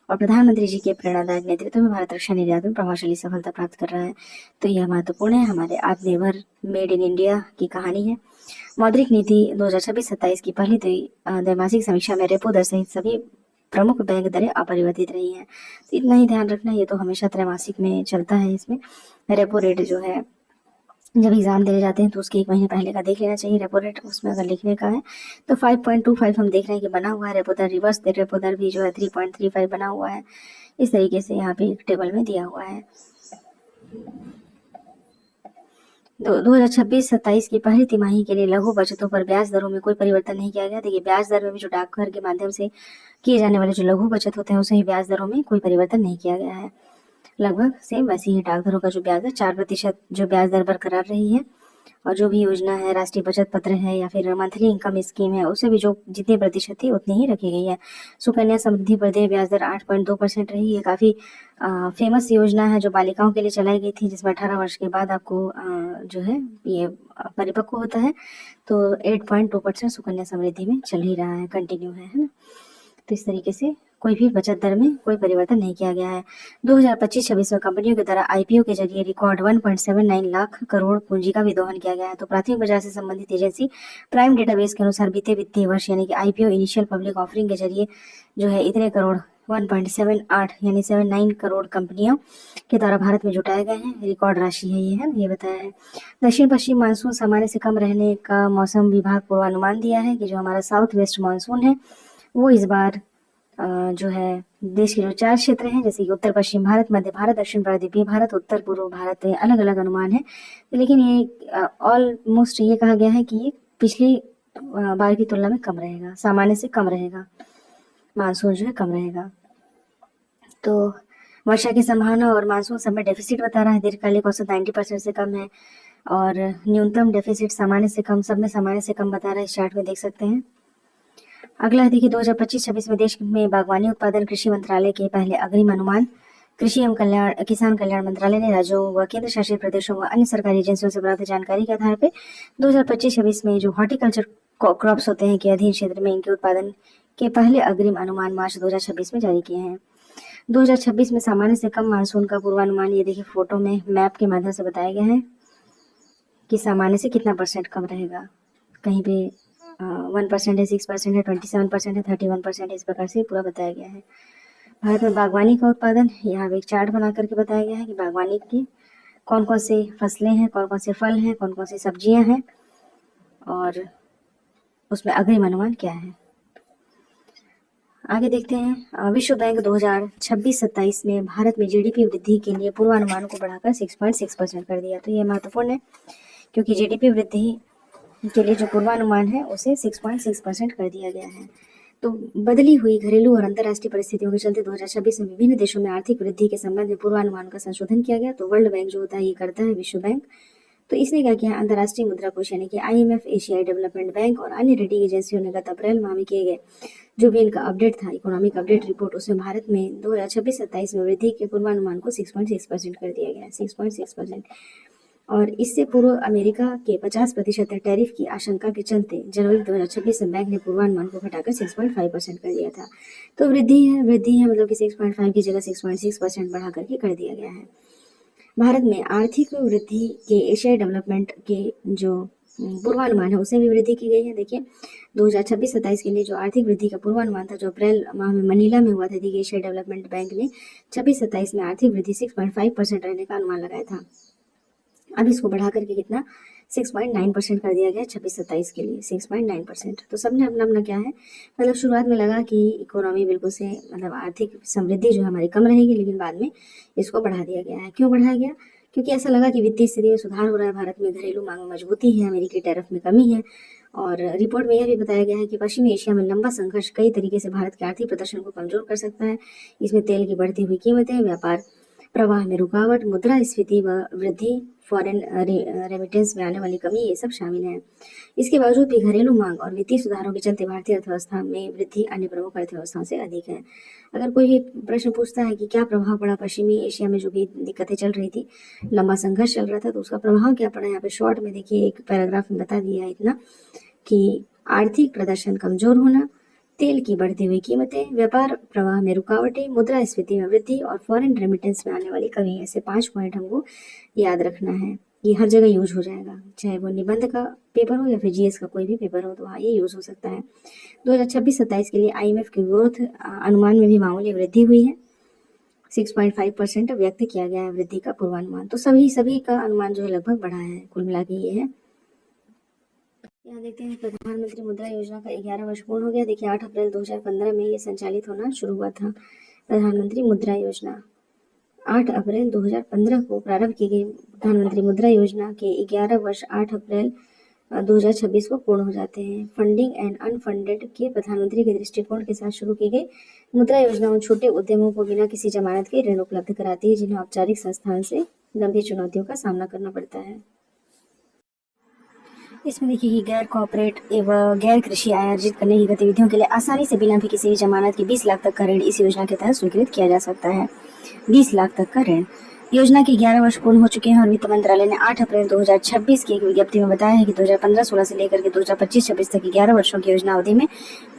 [SPEAKER 1] और प्रधानमंत्री जी के प्रेरणादायक नेतृत्व में भारत रक्षा निर्यात में प्रभावशाली सफलता प्राप्त कर रहा है। तो यह महत्वपूर्ण है, हमारे आत्मनिर्भर मेड इन इंडिया की कहानी है। मौद्रिक नीति 2026-27 की पहली द्वैमासिक समीक्षा में रेपो दर सहित सभी प्रमुख बैंक दरें अपरिवर्तित रही हैं। तो इतना ही ध्यान रखना, ये तो हमेशा त्रैमासिक में चलता है। इसमें रेपो रेट जो है, जब एग्जाम देने जाते हैं तो उसके 1 महीने पहले का देख लेना चाहिए रेपो रेट, उसमें अगर लिखने का है तो 5.25 हम देख रहे हैं कि बना हुआ है। रेपो दर, रिवर्स रेपो दर भी जो है 3.35 बना हुआ है। इस तरीके से यहाँ पे एक टेबल में दिया हुआ है। 2026-27 की पहली तिमाही के लिए लघु बचतों पर ब्याज दरों में कोई परिवर्तन नहीं किया गया। देखिए, ब्याज दर में भी जो डाकघर के माध्यम से किए जाने वाले जो लघु बचत होते हैं उसमें ब्याज दरों में कोई परिवर्तन नहीं किया गया है। लगभग सेम वैसी ही डाकघरों का जो ब्याज है 4% जो ब्याज दर बरकरार रही है। और जो भी योजना है, राष्ट्रीय बचत पत्र है या फिर मंथली इनकम स्कीम है, उससे भी जो जितनी प्रतिशत थी उतनी ही रखी गई है। सुकन्या समृद्धि पर देय ब्याज दर 8.2% रही है। काफ़ी फेमस योजना है जो बालिकाओं के लिए चलाई गई थी, जिसमें 18 वर्ष के बाद आपको जो है ये परिपक्व होता है। तो 8.2% सुकन्या समृद्धि में चल ही रहा है, कंटिन्यू है ना। तो इस तरीके से कोई भी बचत दर में कोई परिवर्तन नहीं किया गया है। 2025-26 में कंपनियों के द्वारा IPO के जरिए रिकॉर्ड 1.79 लाख करोड़ पूंजी का भी दोहन किया गया है। तो प्राथमिक बाजार से संबंधित एजेंसी प्राइम डेटाबेस के अनुसार बीते वित्तीय वर्ष यानी कि IPO इनिशियल पब्लिक ऑफरिंग के जरिए जो है इतने करोड़ 1.78 यानी 79 करोड़ कंपनियों के द्वारा भारत में जुटाए गए हैं। रिकॉर्ड राशि है ये, है ना, ये बताया है। दक्षिण पश्चिम मानसून सामान्य से कम रहने का मौसम विभाग पूर्वानुमान दिया है कि जो हमारा साउथ वेस्ट मानसून है वो इस बार जो है देश के जो 4 क्षेत्र हैं, जैसे कि उत्तर पश्चिम भारत, मध्य भारत, दक्षिण प्रायद्वीपीय भारत, उत्तर पूर्व भारत, अलग अलग अनुमान है। लेकिन ये ऑलमोस्ट ये कहा गया है कि ये पिछली बार की तुलना में कम रहेगा, सामान्य से कम रहेगा, मानसून जो है कम रहेगा। तो वर्षा की संभावना और मानसून समय डेफिसिट बता रहा है। दीर्घकालिक औसत 90% से कम है और न्यूनतम डेफिसिट सामान्य से कम, सब में सामान्य से कम बता रहा है, इस चार्ट में देख सकते हैं। अगला है देखिए 2025-26 में देश में बागवानी उत्पादन कृषि मंत्रालय के पहले अग्रिम अनुमान। कृषि एवं किसान कल्याण मंत्रालय ने राज्यों व केंद्र शासित प्रदेशों व अन्य सरकारी एजेंसियों से प्राप्त जानकारी के आधार पर 2025-26 में जो हॉर्टिकल्चर क्रॉप्स होते हैं के अधीन क्षेत्र में इनके उत्पादन के पहले अग्रिम अनुमान मार्च 2026 में जारी किए हैं। 2026 में सामान्य से कम मानसून का पूर्वानुमान ये देखिए फोटो में मैप के माध्यम से बताया गया है कि सामान्य से कितना % कम रहेगा। कहीं पे 1% है, 6% है, 27% है, 31% इस प्रकार से पूरा बताया गया है। भारत में बागवानी का उत्पादन यहाँ एक चार्ट बना करके बताया गया है कि बागवानी की कौन कौन से फसलें हैं, कौन कौन से फल हैं, कौन कौन सी सब्जियां हैं और उसमें अग्रिम अनुमान क्या है। आगे देखते हैं विश्व बैंक 2026-27 में भारत में जीडीपी वृद्धि के लिए पूर्वानुमान को बढ़ाकर 6.6% कर दिया। तो ये महत्वपूर्ण है क्योंकि जीडीपी वृद्धि के लिए जो पूर्वानुमान है उसे 6.6% कर दिया गया है। तो बदली हुई घरेलू और अंतर्राष्ट्रीय परिस्थितियों के चलते 2026 में विभिन्न देशों में आर्थिक वृद्धि के संबंध में पूर्वानुमान का संशोधन किया गया। तो वर्ल्ड बैंक जो होता है ये करता है, विश्व बैंक। तो इसने क्या किया, अंतर्राष्ट्रीय मुद्रा कोष यानी कि IMF, एशियाई डेवलपमेंट बैंक और अन्य रेटिंग एजेंसियों ने गत अप्रैल माह में किए गए जो भी इनका अपडेट था, इकोनॉमिक अपडेट रिपोर्ट, उसमें भारत में 2026-27 में वृद्धि के पूर्वानुमान को 6.6% कर दिया गया है, 6.6%। और इससे पूर्व अमेरिका के 50% टैरिफ की आशंका के चलते जनवरी 2026 में बैंक ने पूर्वानुमान को घटाकर 6.5% कर दिया था। तो वृद्धि है मतलब कि 6.5 की जगह 6.6% बढ़ा करके कर दिया गया है। भारत में आर्थिक वृद्धि के एशियाई डेवलपमेंट के जो पूर्वानुमान है उसमें भी वृद्धि की गई है। देखिए 2026-27 के लिए जो आर्थिक वृद्धि का पूर्वानुमान था जो अप्रैल माह में मनीला में हुआ था, देखिए एशियाई डेवलपमेंट बैंक ने 26-27 में आर्थिक वृद्धि 6.5% रहने का अनुमान लगाया था। अब इसको बढ़ा करके कितना 6.9% कर दिया गया 26-27 के लिए, 6.9%। तो सबने अपना अपना क्या है, मतलब शुरुआत में लगा कि इकोनॉमी बिल्कुल से मतलब आर्थिक समृद्धि जो है हमारी कम रहेगी, लेकिन बाद में इसको बढ़ा दिया गया है। क्यों बढ़ाया गया? क्योंकि ऐसा लगा कि वित्तीय स्थिति में सुधार हो रहा है, भारत में घरेलू मांग में मजबूती है, अमेरिकी टैरिफ में कमी है। और रिपोर्ट में यह भी बताया गया है कि पश्चिमी एशिया में लंबा संघर्ष कई तरीके से भारत के आर्थिक प्रदर्शन को कमजोर कर सकता है। इसमें तेल की बढ़ती हुई कीमतें, व्यापार प्रवाह में रुकावट, मुद्रास्फीति व वृद्धि, फॉरेन रेमिटेंस में आने वाली कमी, ये सब शामिल है। इसके बावजूद भी घरेलू मांग और वित्तीय सुधारों के चलते भारतीय अर्थव्यवस्था में वृद्धि अन्य प्रमुख अर्थव्यवस्थाओं से अधिक है। अगर कोई भी प्रश्न पूछता है कि क्या प्रभाव पड़ा पश्चिमी एशिया में, जो भी दिक्कतें चल रही थी, लंबा संघर्ष चल रहा था, तो उसका प्रभाव क्या पड़ा, यहाँ पे शॉर्ट में देखिए एक पैराग्राफ में बता दिया है इतना कि आर्थिक प्रदर्शन कमजोर होना, तेल की बढ़ती हुई कीमतें, व्यापार प्रवाह में रुकावटें, मुद्रास्फीति में वृद्धि और फॉरेन रेमिटेंस में आने वाली कमी। ऐसे 5 पॉइंट हमको याद रखना है। ये हर जगह यूज हो जाएगा, चाहे वो निबंध का पेपर हो या फिर GS का कोई भी पेपर हो, तो हाँ ये यूज हो सकता है। 2026-27 के लिए IMF की ग्रोथ अनुमान में भी मामूली वृद्धि हुई है, 6.5% व्यक्त किया गया है वृद्धि का पूर्वानुमान। तो सभी का अनुमान जो है लगभग बढ़ा है, कुल मिला के ये है। यहाँ देखते हैं प्रधानमंत्री मुद्रा योजना का 11 वर्ष पूर्ण हो गया। देखिए 8 अप्रैल 2015 में ये संचालित होना शुरू हुआ था। प्रधानमंत्री मुद्रा योजना 8 अप्रैल 2015 को प्रारंभ की गई। प्रधानमंत्री मुद्रा योजना के 11 वर्ष 8 अप्रैल 2026 को पूर्ण हो जाते हैं। फंडिंग एंड अनफंडेड के प्रधानमंत्री के दृष्टिकोण के साथ शुरू की गई मुद्रा योजना उन छोटे उद्यमों को बिना किसी जमानत के ऋण उपलब्ध कराती है जिन्हें औपचारिक संस्थान से गंभीर चुनौतियों का सामना करना पड़ता है। इसमें देखिए कि गैर कॉर्पोरेट एवं गैर कृषि आय अर्जित करने की गतिविधियों के लिए आसानी से बिना भी किसी जमानत के 20 लाख तक का ऋण इस योजना के तहत स्वीकृत किया जा सकता है। 20 लाख तक का ऋण। योजना के 11 वर्ष पूर्ण हो चुके हैं और वित्त मंत्रालय ने 8 अप्रैल 2026 की एक विज्ञप्ति में बताया है कि 2015-16 से लेकर के 2025-26 तक की 11 वर्षों की योजना अवधि में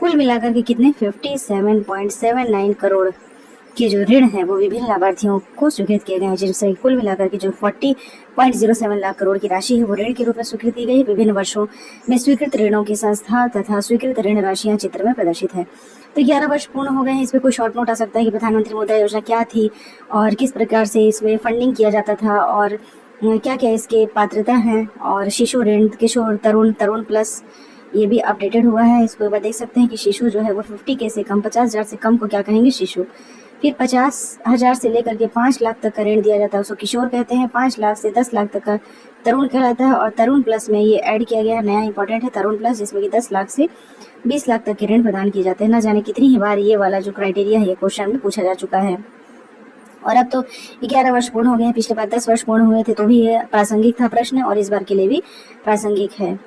[SPEAKER 1] कुल मिलाकर के कितने 57.79 करोड़ के जो ऋण है वो विभिन्न लाभार्थियों को स्वीकृत किए गए हैं, जिनसे कुल मिलाकर के जो 40.07 लाख करोड़ की राशि है वो ऋण के रूप में स्वीकृत की गई है। विभिन्न वर्षों में स्वीकृत ऋणों की संस्था तथा स्वीकृत ऋण राशियां चित्र में प्रदर्शित है। तो 11 वर्ष पूर्ण हो गए हैं। इसमें कोई शॉर्ट नोट आ सकता है कि प्रधानमंत्री मुद्रा योजना क्या थी और किस प्रकार से इसमें फंडिंग किया जाता था और क्या क्या इसके पात्रता है, और शिशु ऋण, किशोर, तरुण प्लस ये भी अपडेटेड हुआ है। इसको एक बार देख सकते हैं कि शिशु जो है वो 50K से कम, 50,000 से कम को क्या कहेंगे, शिशु। फिर 50,000 से लेकर के 5 लाख तक का ऋण दिया जाता है, उसको किशोर कहते हैं। 5 लाख से 10 लाख तक का तरुण कहलाता है। और तरुण प्लस में ये ऐड किया गया नया इंपॉर्टेंट है तरुण प्लस, जिसमें कि 10 लाख से 20 लाख तक के ऋण प्रदान किए जाते हैं। ना जाने कितनी ही बार ये वाला जो क्राइटेरिया है ये क्वेश्चन में पूछा जा चुका है। और अब तो 11 वर्ष पूर्ण हो गए हैं, पिछले बार 10 वर्ष पूर्ण हुए थे तो भी ये प्रासंगिक था प्रश्न, और इस बार के लिए भी प्रासंगिक है।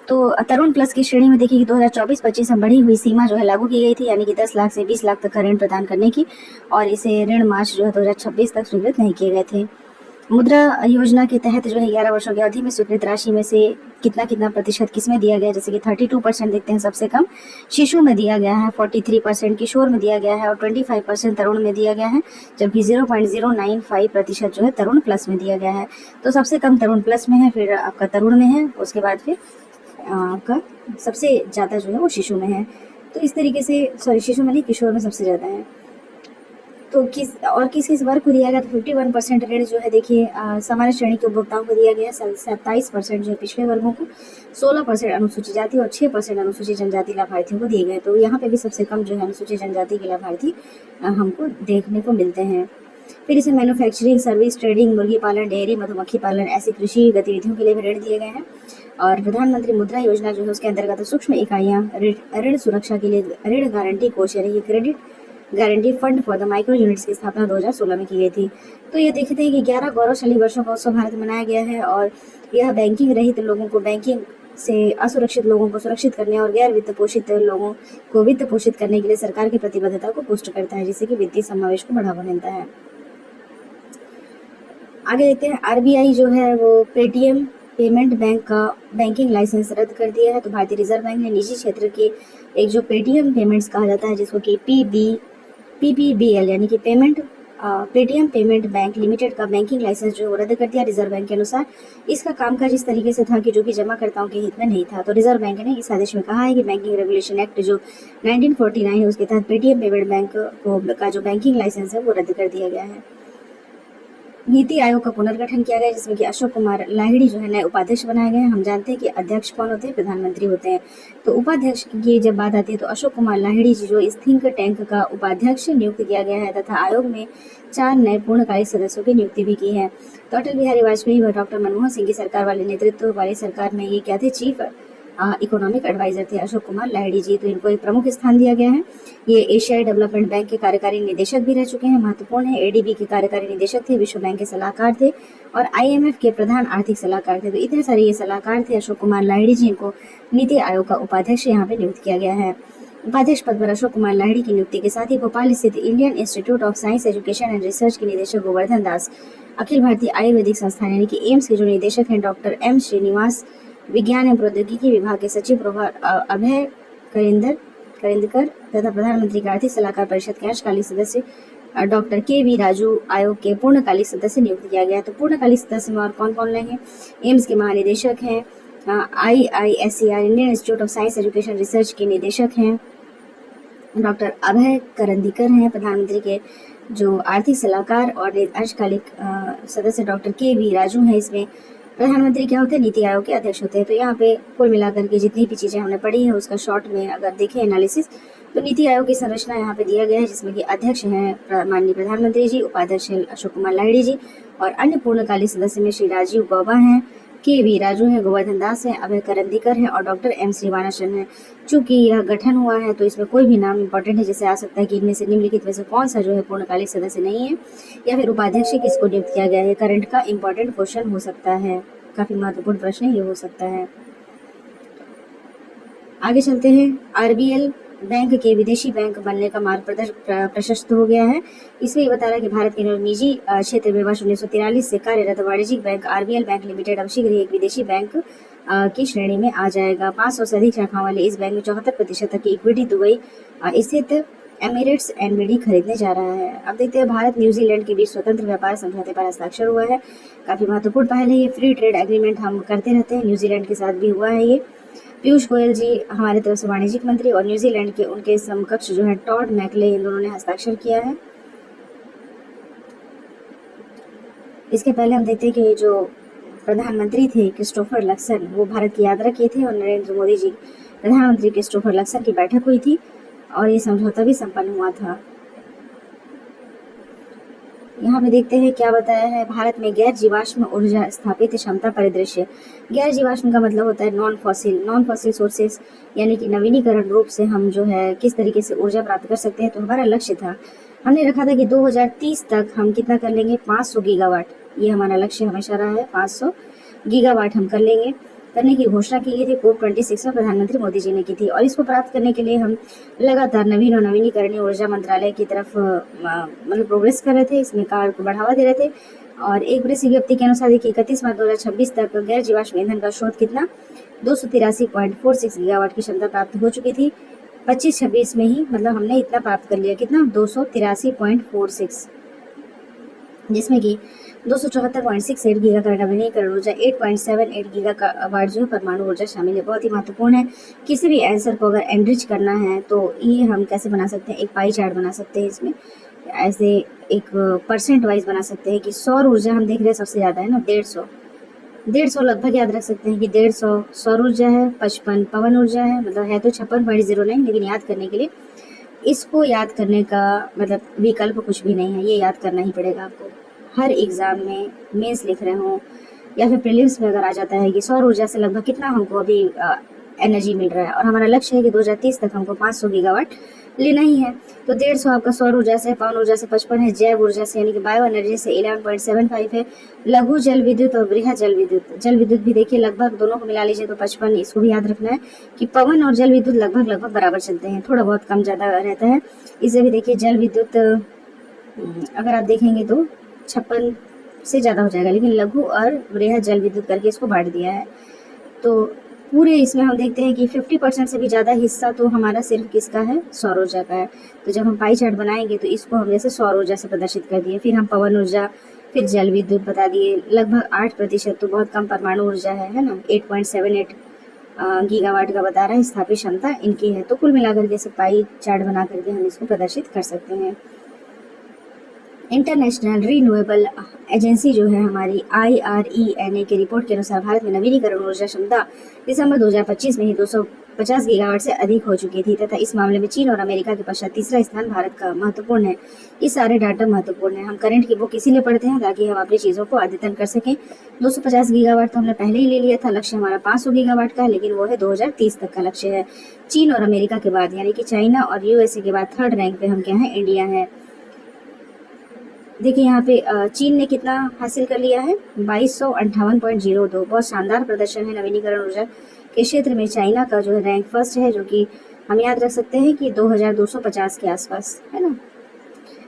[SPEAKER 1] तो तरुण प्लस की श्रेणी में देखिए कि 2024-25 में बढ़ी हुई सीमा जो है लागू की गई थी, यानी कि 10 लाख से 20 लाख तक का ऋण प्रदान करने की, और इसे ऋण मार्च जो है 2026 तक स्वीकृत नहीं किए गए थे। मुद्रा योजना के तहत जो है 11 वर्षों की अवधि में स्वीकृत राशि में से कितना प्रतिशत किसमें दिया गया, जैसे कि 32% देखते हैं सबसे कम शिशु में दिया गया है, 43% किशोर में दिया गया है और 25% तरुण में दिया गया है, जबकि 0.095% जो है तरुण प्लस में दिया गया है। तो सबसे कम तरुण प्लस में है, फिर आपका तरुण में है, उसके बाद फिर आपका सबसे ज़्यादा जो है वो शिशु में है। तो इस तरीके से, सॉरी शिशु में नहीं, किशोर में सबसे ज़्यादा है। तो किस वर्ग को दिया गया, तो 51% ऋण जो है देखिए सामान्य श्रेणी के उपभोक्ताओं को दिया गया, 27% जो है पिछड़े वर्गों को, 16% अनुसूचित जाति और 6% अनुसूचित जनजाति लाभार्थियों को दिए गए। तो यहाँ पे भी सबसे कम जो है अनुसूचित जनजाति के लाभार्थी हमको देखने को मिलते हैं। फिर इसे मैन्युफैक्चरिंग, सर्विस, ट्रेडिंग, मुर्गी पालन, डेयरी, मधुमक्खी पालन, ऐसी कृषि गतिविधियों के लिए भी ऋण दिए गए हैं। और प्रधानमंत्री मुद्रा योजना जो है उसके अंतर्गत सूक्ष्म इकाइयाँ ऋण सुरक्षा के लिए ऋण गारंटी कोष यानी कि credit guarantee fund for the micro units की स्थापना 2016 में की गई थी। तो ये देखते हैं कि 11 गौरवशाली वर्षों का उत्सव भारत मनाया गया है, और यह बैंकिंग रहित लोगों को, बैंकिंग से असुरक्षित लोगों को सुरक्षित करने और गैर वित्त पोषित लोगों को वित्त पोषित करने के लिए सरकार की प्रतिबद्धता को पुष्ट करता है, जिससे कि वित्तीय समावेश को बढ़ावा मिलता है। आगे देखते हैं, आरबीआई जो है वो पेटीएम पेमेंट बैंक का बैंकिंग लाइसेंस रद्द कर दिया है। तो भारतीय रिजर्व बैंक ने निजी क्षेत्र के एक जो पेटीएम पेमेंट्स कहा जाता है, जिसको कि पीपीबीएल यानी कि पेटीएम पेमेंट बैंक लिमिटेड का बैंकिंग लाइसेंस जो रद्द कर दिया। रिजर्व बैंक के अनुसार इसका कामकाज इस तरीके से था कि जो कि जमाकर्ताओं के हित में नहीं था। तो रिजर्व बैंक ने इस आदेश में कहा है कि बैंकिंग रेगुलेशन एक्ट जो 1949 है उसके तहत पेटीएम पेमेंट बैंक का जो बैंकिंग लाइसेंस है वो रद्द कर दिया गया है। नीति आयोग का पुनर्गठन किया गया, जिसमें कि अशोक कुमार लाहिड़ी जो है नए उपाध्यक्ष बनाए गए हैं। हम जानते हैं कि अध्यक्ष कौन होते हैं, प्रधानमंत्री होते हैं। तो उपाध्यक्ष की जब बात आती है तो अशोक कुमार लाहिड़ी जी जो इस थिंक टैंक का उपाध्यक्ष नियुक्त किया गया है, तथा आयोग में 4 नए पूर्णकालिक सदस्यों की नियुक्ति भी की है। तो अटल बिहारी वाजपेयी व डॉक्टर मनमोहन सिंह की सरकार वाले नेतृत्व वाली सरकार में ये क्या थे, चीफ इकोनॉमिक एडवाइजर थे अशोक कुमार लाहिड़ी जी। तो इनको एक प्रमुख स्थान दिया गया है। ये एशियाई डेवलपमेंट बैंक के कार्यकारी निदेशक भी रह चुके हैं, महत्वपूर्ण है। एडीबी के कार्यकारी निदेशक थे, विश्व बैंक के सलाहकार थे और आईएमएफ के प्रधान आर्थिक सलाहकार थे। तो इतने सारे ये सलाहकार थे अशोक कुमार लाहिड़ी जी, इनको नीति आयोग का उपाध्यक्ष यहाँ पे नियुक्त किया गया है। उपाध्यक्ष पद पर अशोक कुमार लाहिड़ी की नियुक्ति के साथ ही भोपाल स्थित Indian institute of science education and research के निदेशक गोवर्धन दास, अखिल भारतीय आयुर्वेदिक संस्थान यानी कि एम्स के जो निदेशक हैं डॉक्टर एम श्रीनिवास, विज्ञान एवं प्रौद्योगिकी विभाग के सचिव अभय करिंदकर तथा प्रधानमंत्री के आर्थिक सलाहकार परिषद के अंशकालिक सदस्य डॉक्टर के.वी. राजू आयोग के पूर्णकालिक सदस्य नियुक्त किया गया। तो पूर्णकालिक सदस्य में और कौन कौन रहेंगे, एम्स के महानिदेशक हैं, IISER Indian institute of science education research के निदेशक हैं डॉक्टर अभय करंदीकर हैं, प्रधानमंत्री के जो आर्थिक सलाहकार और अंशकालिक सदस्य डॉक्टर के.वी. राजू हैं। इसमें प्रधानमंत्री क्या होते हैं, नीति आयोग के अध्यक्ष होते हैं। तो यहाँ पे कुल मिलाकर के जितनी भी चीज़ें हमने पढ़ी है उसका शॉर्ट में अगर देखें एनालिसिस, तो नीति आयोग की संरचना यहाँ पे दिया गया है, जिसमें कि अध्यक्ष हैं माननीय प्रधानमंत्री जी, उपाध्यक्ष हैं अशोक कुमार लाहिड़ी जी और अन्य पूर्णकालिक सदस्य में श्री राजीव गौबा हैं, के.वी. राजू हैं, गोवर्धन दास हैं, अभय करंदीकर हैं और डॉक्टर एम श्रीवाणसन हैं। चूंकि यह गठन हुआ है तो इसमें कोई भी नाम इंपॉर्टेंट है, जैसे आ सकता है कि इनमें से निम्नलिखित में से कौन सा जो है पूर्णकालिक सदस्य नहीं है, या फिर उपाध्यक्ष किसको नियुक्त किया गया है। करंट का इंपॉर्टेंट क्वेश्चन हो सकता है, काफी महत्वपूर्ण प्रश्न ये हो सकता है। आगे चलते हैं, आरबीएल बैंक के विदेशी बैंक बनने का मार्ग प्रशस्त हो गया है। इसमें बता रहा है कि भारत के निजी क्षेत्र में वर्ष 1943 से कार्यरत वाणिज्यिक बैंक आरबीएल बैंक लिमिटेड अब शीघ्र ही एक विदेशी बैंक की श्रेणी में आ जाएगा। 500 से अधिक शाखाओं वाले इस बैंक में 74% तक की इक्विटी दुबई स्थित एमिरेट्स एनबीडी खरीदने जा रहा है। अब देखते हैं, भारत न्यूजीलैंड के बीच स्वतंत्र व्यापार समझौते पर हस्ताक्षर हुआ है। काफी महत्वपूर्ण पहल है ये, फ्री ट्रेड एग्रीमेंट हम करते रहते हैं, न्यूजीलैंड के साथ भी हुआ है ये। पीयूष गोयल जी हमारे तरफ से वाणिज्यिक मंत्री और न्यूजीलैंड के उनके समकक्ष जो है टॉड मैकले, इन दोनों ने हस्ताक्षर किया है। इसके पहले हम देखते हैं कि जो प्रधानमंत्री थे क्रिस्टोफर लक्सन, वो भारत की यात्रा किए थे और नरेंद्र मोदी जी प्रधानमंत्री क्रिस्टोफर लक्सन की बैठक हुई थी और ये समझौता भी संपन्न हुआ था। यहाँ पे देखते हैं क्या बताया है, भारत में गैर जीवाश्म ऊर्जा स्थापित क्षमता परिदृश्य। गैर जीवाश्म का मतलब होता है नॉन फॉसिल सोर्सेस, यानी कि नवीनीकरण रूप से हम जो है किस तरीके से ऊर्जा प्राप्त कर सकते हैं। तो हमारा लक्ष्य था, हमने रखा था कि 2030 तक हम कितना कर लेंगे, 500 गीगावाट। ये हमारा लक्ष्य हमेशा रहा है, 500 गीगावाट हम कर लेंगे। करने की घोषणा की गई थी COP26 में प्रधानमंत्री मोदी जी ने की थी। और इसको प्राप्त करने के लिए हम लगातार नवीन और नवीनीकरणीय ऊर्जा मंत्रालय की तरफ मतलब प्रोग्रेस कर रहे थे, इसमें कार्य को बढ़ावा दे रहे थे। और एक प्रेस विज्ञप्ति के अनुसार देखिए 31 मार्च 2026 तक गैर जीवाश्म ईंधन का स्रोत कितना 283.46 गीगावाट की क्षमता प्राप्त हो चुकी थी 25-26 में ही, मतलब हमने इतना प्राप्त कर लिया, कितना 283.46, जिसमें कि 274.68 गीगा का नवीनीकरण ऊर्जा, 8.78 गीगा का वाट जो परमाणु ऊर्जा शामिल है। बहुत ही महत्वपूर्ण है। किसी भी आंसर को अगर एनरिच करना है तो ये हम कैसे बना सकते हैं, एक पाई चार्ट बना सकते हैं, इसमें ऐसे एक परसेंट वाइज बना सकते हैं कि सौर ऊर्जा हम देख रहे हैं सबसे ज़्यादा है ना, 150 लगभग याद रख सकते हैं कि 150 सौर ऊर्जा है, 55 पवन ऊर्जा है, मतलब है तो 56.09, लेकिन याद करने के लिए इसको याद करने का मतलब विकल्प कुछ भी नहीं है, ये याद करना ही पड़ेगा आपको। हर एग्ज़ाम में मेंस लिख रहे हों या फिर प्रीलिम्स में अगर आ जाता है कि सौर ऊर्जा से लगभग कितना हमको अभी एनर्जी मिल रहा है, और हमारा लक्ष्य है कि 2030 तक हमको 500 गीगावाट लेना ही है। तो 150 आपका सौर ऊर्जा से, पवन ऊर्जा से 55 है, जैव ऊर्जा से यानी कि बायो एनर्जी से 11.75 है, लघु जल विद्युत और वृहद जल विद्युत भी देखिए लगभग दोनों को मिला लीजिए तो 55। इसको भी याद रखना है कि पवन और जल विद्युत लगभग बराबर चलते हैं, थोड़ा बहुत कम ज़्यादा रहता है। इसे भी देखिए जल विद्युत अगर आप देखेंगे तो 56 से ज़्यादा हो जाएगा, लेकिन लघु और वृहद जल विद्युत करके इसको बांट दिया है। तो पूरे इसमें हम देखते हैं कि 50% से भी ज़्यादा हिस्सा तो हमारा सिर्फ किसका है, सौर ऊर्जा का है। तो जब हम पाई चार्ट बनाएंगे तो इसको हम जैसे सौर ऊर्जा से प्रदर्शित कर दिए, फिर हम पवन ऊर्जा, फिर जल विद्युत बता दिए, लगभग 8%, तो बहुत कम परमाणु ऊर्जा है ना, 8.78 गीगावाट का बता रहा है स्थापित क्षमता इनकी है। तो कुल मिलाकर के पाई चार्ट बना करके हम इसको प्रदर्शित कर सकते हैं। इंटरनेशनल रिन्यूएबल एजेंसी जो है हमारी IRENA की रिपोर्ट के अनुसार भारत में नवीनीकरण ऊर्जा क्षमता दिसंबर 2025 में ही 250 गीगावाट से अधिक हो चुकी थी, तथा इस मामले में चीन और अमेरिका के पश्चात तीसरा स्थान भारत का महत्वपूर्ण है। ये सारे डाटा महत्वपूर्ण है। हम करंट की बुक इसीलिए पढ़ते हैं ताकि हम अपनी चीज़ों को अद्यतन कर सकें। 250 गीगावाट तो हमने पहले ही ले लिया था, लक्ष्य हमारा 500 गीगावाट का है, लेकिन वो है 2030 तक का लक्ष्य है। चीन और अमेरिका के बाद यानी कि चाइना और USA के बाद थर्ड रैंक पे हम क्या हैं, इंडिया है। देखिए यहाँ पे चीन ने कितना हासिल कर लिया है, 2258.02, बहुत शानदार प्रदर्शन है नवीनीकरण ऊर्जा के क्षेत्र में। चाइना का जो है रैंक फर्स्ट है, जो कि हम याद रख सकते हैं कि 2250 के आसपास है ना।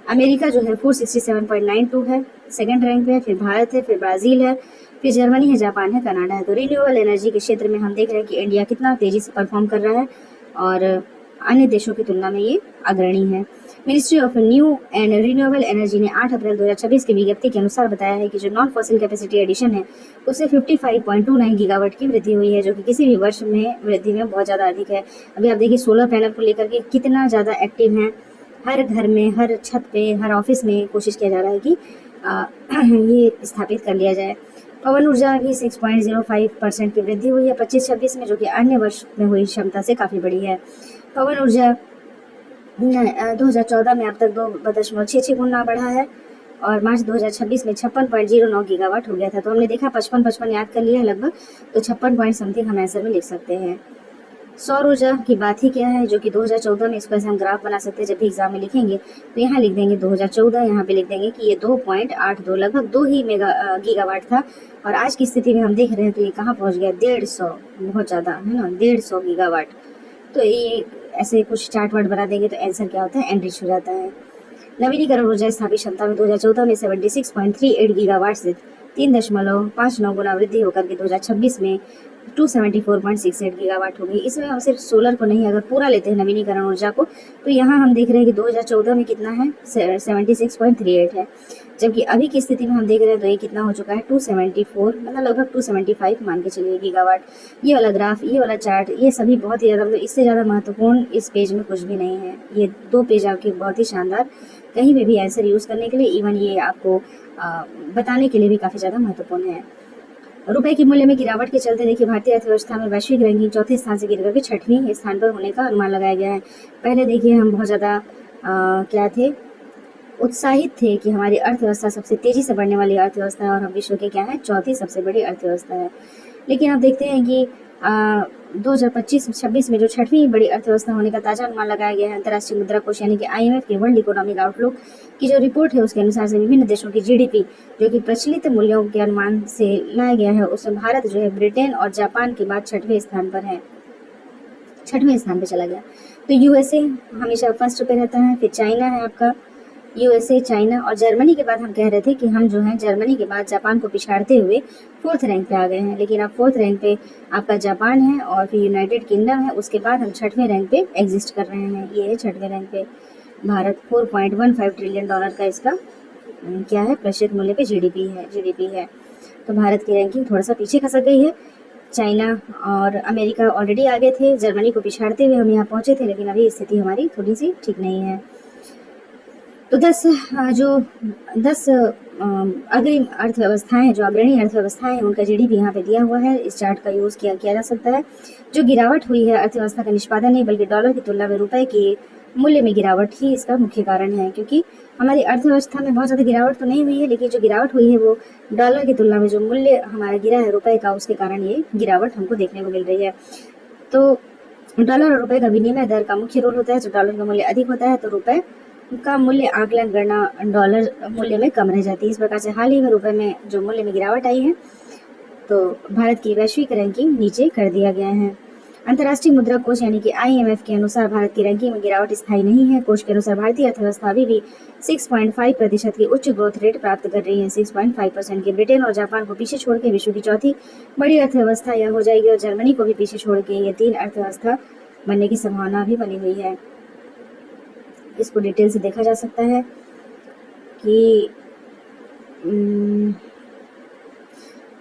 [SPEAKER 1] अमेरिका जो है 467.92 है, सेकंड रैंक पे है, फिर भारत है, फिर ब्राज़ील है, फिर जर्मनी है, जापान है, कनाडा है। तो रिन्यूएबल एनर्जी के क्षेत्र में हम देख रहे हैं कि इंडिया कितना तेज़ी से परफॉर्म कर रहा है और अन्य देशों की तुलना में ये अग्रणी है। Ministry of new and renewable energy ने 8 अप्रैल 2026 की विज्ञप्ति के अनुसार बताया है कि जो नॉन फॉसिल कैपेसिटी एडिशन है उससे 55.29 गीगावाट की वृद्धि हुई है, जो कि किसी भी वर्ष में वृद्धि में बहुत ज़्यादा अधिक है। अभी आप देखिए सोलर पैनल को लेकर के कितना ज़्यादा एक्टिव हैं, हर घर में, हर छत पे, हर ऑफिस में कोशिश किया जा रहा है कि ये स्थापित कर लिया जाए। पवन ऊर्जा भी 6.05% की वृद्धि हुई है 25-26 में, जो कि अन्य वर्ष में हुई क्षमता से काफ़ी बड़ी है। पवन ऊर्जा 2014 में अब तक 2.66 गुना बढ़ा है और मार्च 2026 में 56.09 गीगावाट हो गया था। तो हमने देखा 55 याद कर लिया है लगभग, तो 56 पॉइंट समथिंग हम आंसर में लिख सकते हैं। सौर ऊर्जा की बात ही क्या है, जो कि 2014 में, इसको ऐसे हम ग्राफ बना सकते हैं। जब भी एग्जाम में लिखेंगे तो यहाँ लिख देंगे 2014, यहाँ पे लिख देंगे कि ये 2.82 लगभग 2 ही गीगावाट था, और आज की स्थिति में हम देख रहे हैं तो ये कहाँ पहुँच गया, 150, बहुत ज़्यादा है ना, 150 गीगावाट। तो ये ऐसे कुछ चार्ट वार्ट बना देंगे तो आंसर क्या होता है, एनरिच हो जाता है। नवीनीकरण ऊर्जा स्थापित क्षमता में 2014 में 76.38 गीगावाट से 3.59 गुना वृद्धि होकर के 2026 में 274.68 गीगावाट हो गई। इसमें हम सिर्फ सोलर को नहीं, अगर पूरा लेते हैं नवीनीकरण ऊर्जा को, तो यहाँ हम देख रहे हैं कि 2014 में कितना है, 76.38 है, जबकि अभी की स्थिति में हम देख रहे हैं तो ये कितना हो चुका है, 274, मतलब लगभग 275 मान के चलिए गीगावाट। ये वाला ग्राफ, ये वाला चार्ट, ये सभी बहुत ही ज़्यादा, मतलब इससे ज़्यादा महत्वपूर्ण इस पेज में कुछ भी नहीं है। ये 2 पेज आपके बहुत ही शानदार, कहीं पे भी आंसर यूज़ करने के लिए, इवन ये आपको बताने के लिए भी काफ़ी ज़्यादा महत्वपूर्ण है। रुपए के मूल्य में गिरावट के चलते देखिए भारतीय अर्थव्यवस्था में वैश्विक रैंकिंग चौथे स्थान से गिर करके 6वें स्थान पर होने का अनुमान लगाया गया है। पहले देखिए हम बहुत ज़्यादा क्या थे, उत्साहित थे कि हमारी अर्थव्यवस्था सबसे तेज़ी से बढ़ने वाली अर्थव्यवस्था है और हम विश्व के क्या है, चौथी सबसे बड़ी अर्थव्यवस्था है। लेकिन अब देखते हैं कि 2025-26 में जो छठवीं बड़ी अर्थव्यवस्था होने का ताजा अनुमान लगाया गया है। अंतर्राष्ट्रीय मुद्रा कोष यानी कि IMF की वर्ल्ड इकोनॉमिक आउटलुक की जो रिपोर्ट है उसके अनुसार से विभिन्न देशों की GDP जो कि प्रचलित मूल्यों के अनुमान से लाया गया है, उसमें भारत जो है ब्रिटेन और जापान के बाद छठवें स्थान पे चला गया। तो USA हमेशा फर्स्ट पे रहता है, फिर चाइना है आपका, USA, चाइना और जर्मनी के बाद हम कह रहे थे कि हम जो है जर्मनी के बाद जापान को पिछाड़ते हुए 4th रैंक पे आ गए हैं, लेकिन अब 4th रैंक पे आपका जापान है और फिर यूनाइटेड किंगडम है, उसके बाद हम 6वें रैंक पे एग्जिस्ट कर रहे हैं। ये है 6वें रैंक पे भारत। $4.15 ट्रिलियन का इसका क्या है, प्रचलित मूल्य पे GDP है। तो भारत की रैंकिंग थोड़ा सा पीछे खसक गई है। चाइना और अमेरिका ऑलरेडी आगे थे, जर्मनी को पिछाड़ते हुए हम यहाँ पहुंचे थे, लेकिन अभी स्थिति हमारी थोड़ी सी ठीक नहीं है। तो 10 अग्रणी अर्थव्यवस्थाएं हैं, उनका GDP यहाँ पे दिया हुआ है। इस चार्ट का यूज किया जा सकता है। जो गिरावट हुई है अर्थव्यवस्था का निष्पादन नहीं बल्कि डॉलर की तुलना में रुपए के मूल्य में गिरावट ही इसका मुख्य कारण है, क्योंकि हमारी अर्थव्यवस्था में बहुत ज़्यादा गिरावट तो नहीं हुई है, लेकिन जो गिरावट हुई है वो डॉलर की तुलना में जो मूल्य हमारा गिरा है रुपए का, उसके कारण ये गिरावट हमको देखने को मिल रही है। तो डॉलर और रुपए का विनिमय दर का मुख्य रोल होता है। जब डॉलर का मूल्य अधिक होता है तो रुपए का मूल्य आकलन गणना डॉलर मूल्य में कम रह जाती है। इस प्रकार से हाल ही में रुपए में जो मूल्य में गिरावट आई है, तो भारत की वैश्विक रैंकिंग नीचे कर दिया गया है। अंतर्राष्ट्रीय मुद्रा कोष यानी कि IMF के अनुसार भारत की रैंकिंग में गिरावट स्थायी नहीं है। कोष के अनुसार भारतीय अर्थव्यवस्था अभी भी 6.5% की उच्च ग्रोथ रेट प्राप्त कर रही है। 6.5% की ब्रिटेन और जापान को पीछे छोड़ के विश्व की चौथी बड़ी अर्थव्यवस्था यह हो जाएगी और जर्मनी को भी पीछे छोड़ के ये 3 अर्थव्यवस्था बनने की संभावना भी बनी हुई है। इसको डिटेल से देखा जा सकता है कि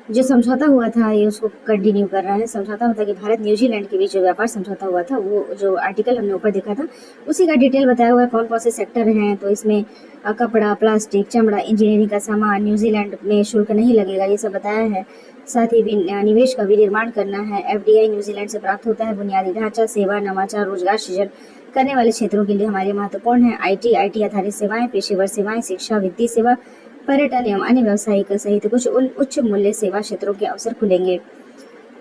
[SPEAKER 1] जो समझौता हुआ था ये उसको कंटिन्यू कर रहा है। समझौता होता कि भारत न्यूजीलैंड के बीच जो व्यापार समझौता हुआ था, वो जो आर्टिकल हमने ऊपर देखा था उसी का डिटेल बताया हुआ है कौन कौन से सेक्टर हैं। तो इसमें कपड़ा, प्लास्टिक, चमड़ा, इंजीनियरिंग का सामान न्यूजीलैंड में शुल्क नहीं लगेगा, ये सब बताया है। साथ ही निवेश का विनिर्माण करना है। FDI न्यूजीलैंड से प्राप्त होता है। बुनियादी ढांचा, सेवा, नवाचार, रोजगार सृजन करने वाले क्षेत्रों के लिए हमारे महत्वपूर्ण है। IT आधारित सेवाएं, पेशेवर सेवाएं, शिक्षा, वित्तीय सेवा, पर्यटन एवं अन्य व्यावसायिक सहित कुछ उच्च मूल्य सेवा क्षेत्रों के अवसर खुलेंगे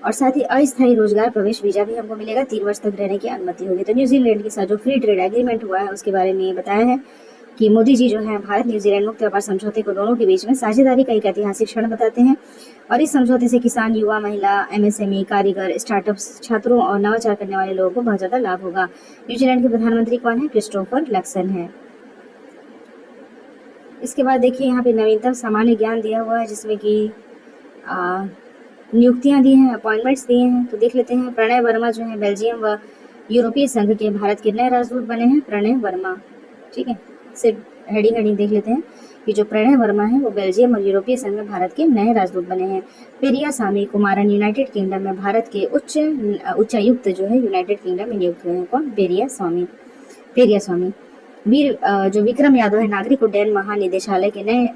[SPEAKER 1] और साथ ही अस्थायी रोजगार प्रवेश वीजा भी हमको मिलेगा। 3 वर्ष तक रहने की अनुमति होगी। तो न्यूजीलैंड के साथ जो फ्री ट्रेड एग्रीमेंट हुआ है उसके बारे में ये बताया है कि मोदी जी जो है भारत न्यूजीलैंड मुक्त व्यापार समझौते को दोनों के बीच में साझेदारी का एक ऐतिहासिक क्षण बताते हैं और इस समझौते से किसान, युवा, महिला, MSME, कारीगर, स्टार्टअप्स, छात्रों और नवाचार करने वाले लोगों को बहुत ज्यादा लाभ होगा। न्यूजीलैंड के प्रधानमंत्री कौन है? क्रिस्टोफर लक्सन है। इसके बाद देखिए यहाँ पे नवीनतम सामान्य ज्ञान दिया हुआ है जिसमें कि नियुक्तियां दी हैं, अपॉइंटमेंट्स दिए हैं। तो देख लेते हैं। प्रणय वर्मा जो है बेल्जियम व यूरोपीय संघ के भारत के नए राजदूत बने हैं। प्रणय वर्मा, ठीक है, सिर्फ हेडिंग देख लेते हैं कि जो प्रणय वर्मा है वो बेल्जियम और यूरोपीय संघ में भारत के नए राजदूत बने हैं। पेरियास्वामी कुमारन यूनाइटेड किंगडम में भारत के उच्चायुक्त जो है यूनाइटेड किंगडम में नियुक्त हुए हैं। कौन? पेरियास्वामी। वीर जो विक्रम यादव है नागरिक उड्डयन महानिदेशालय के नए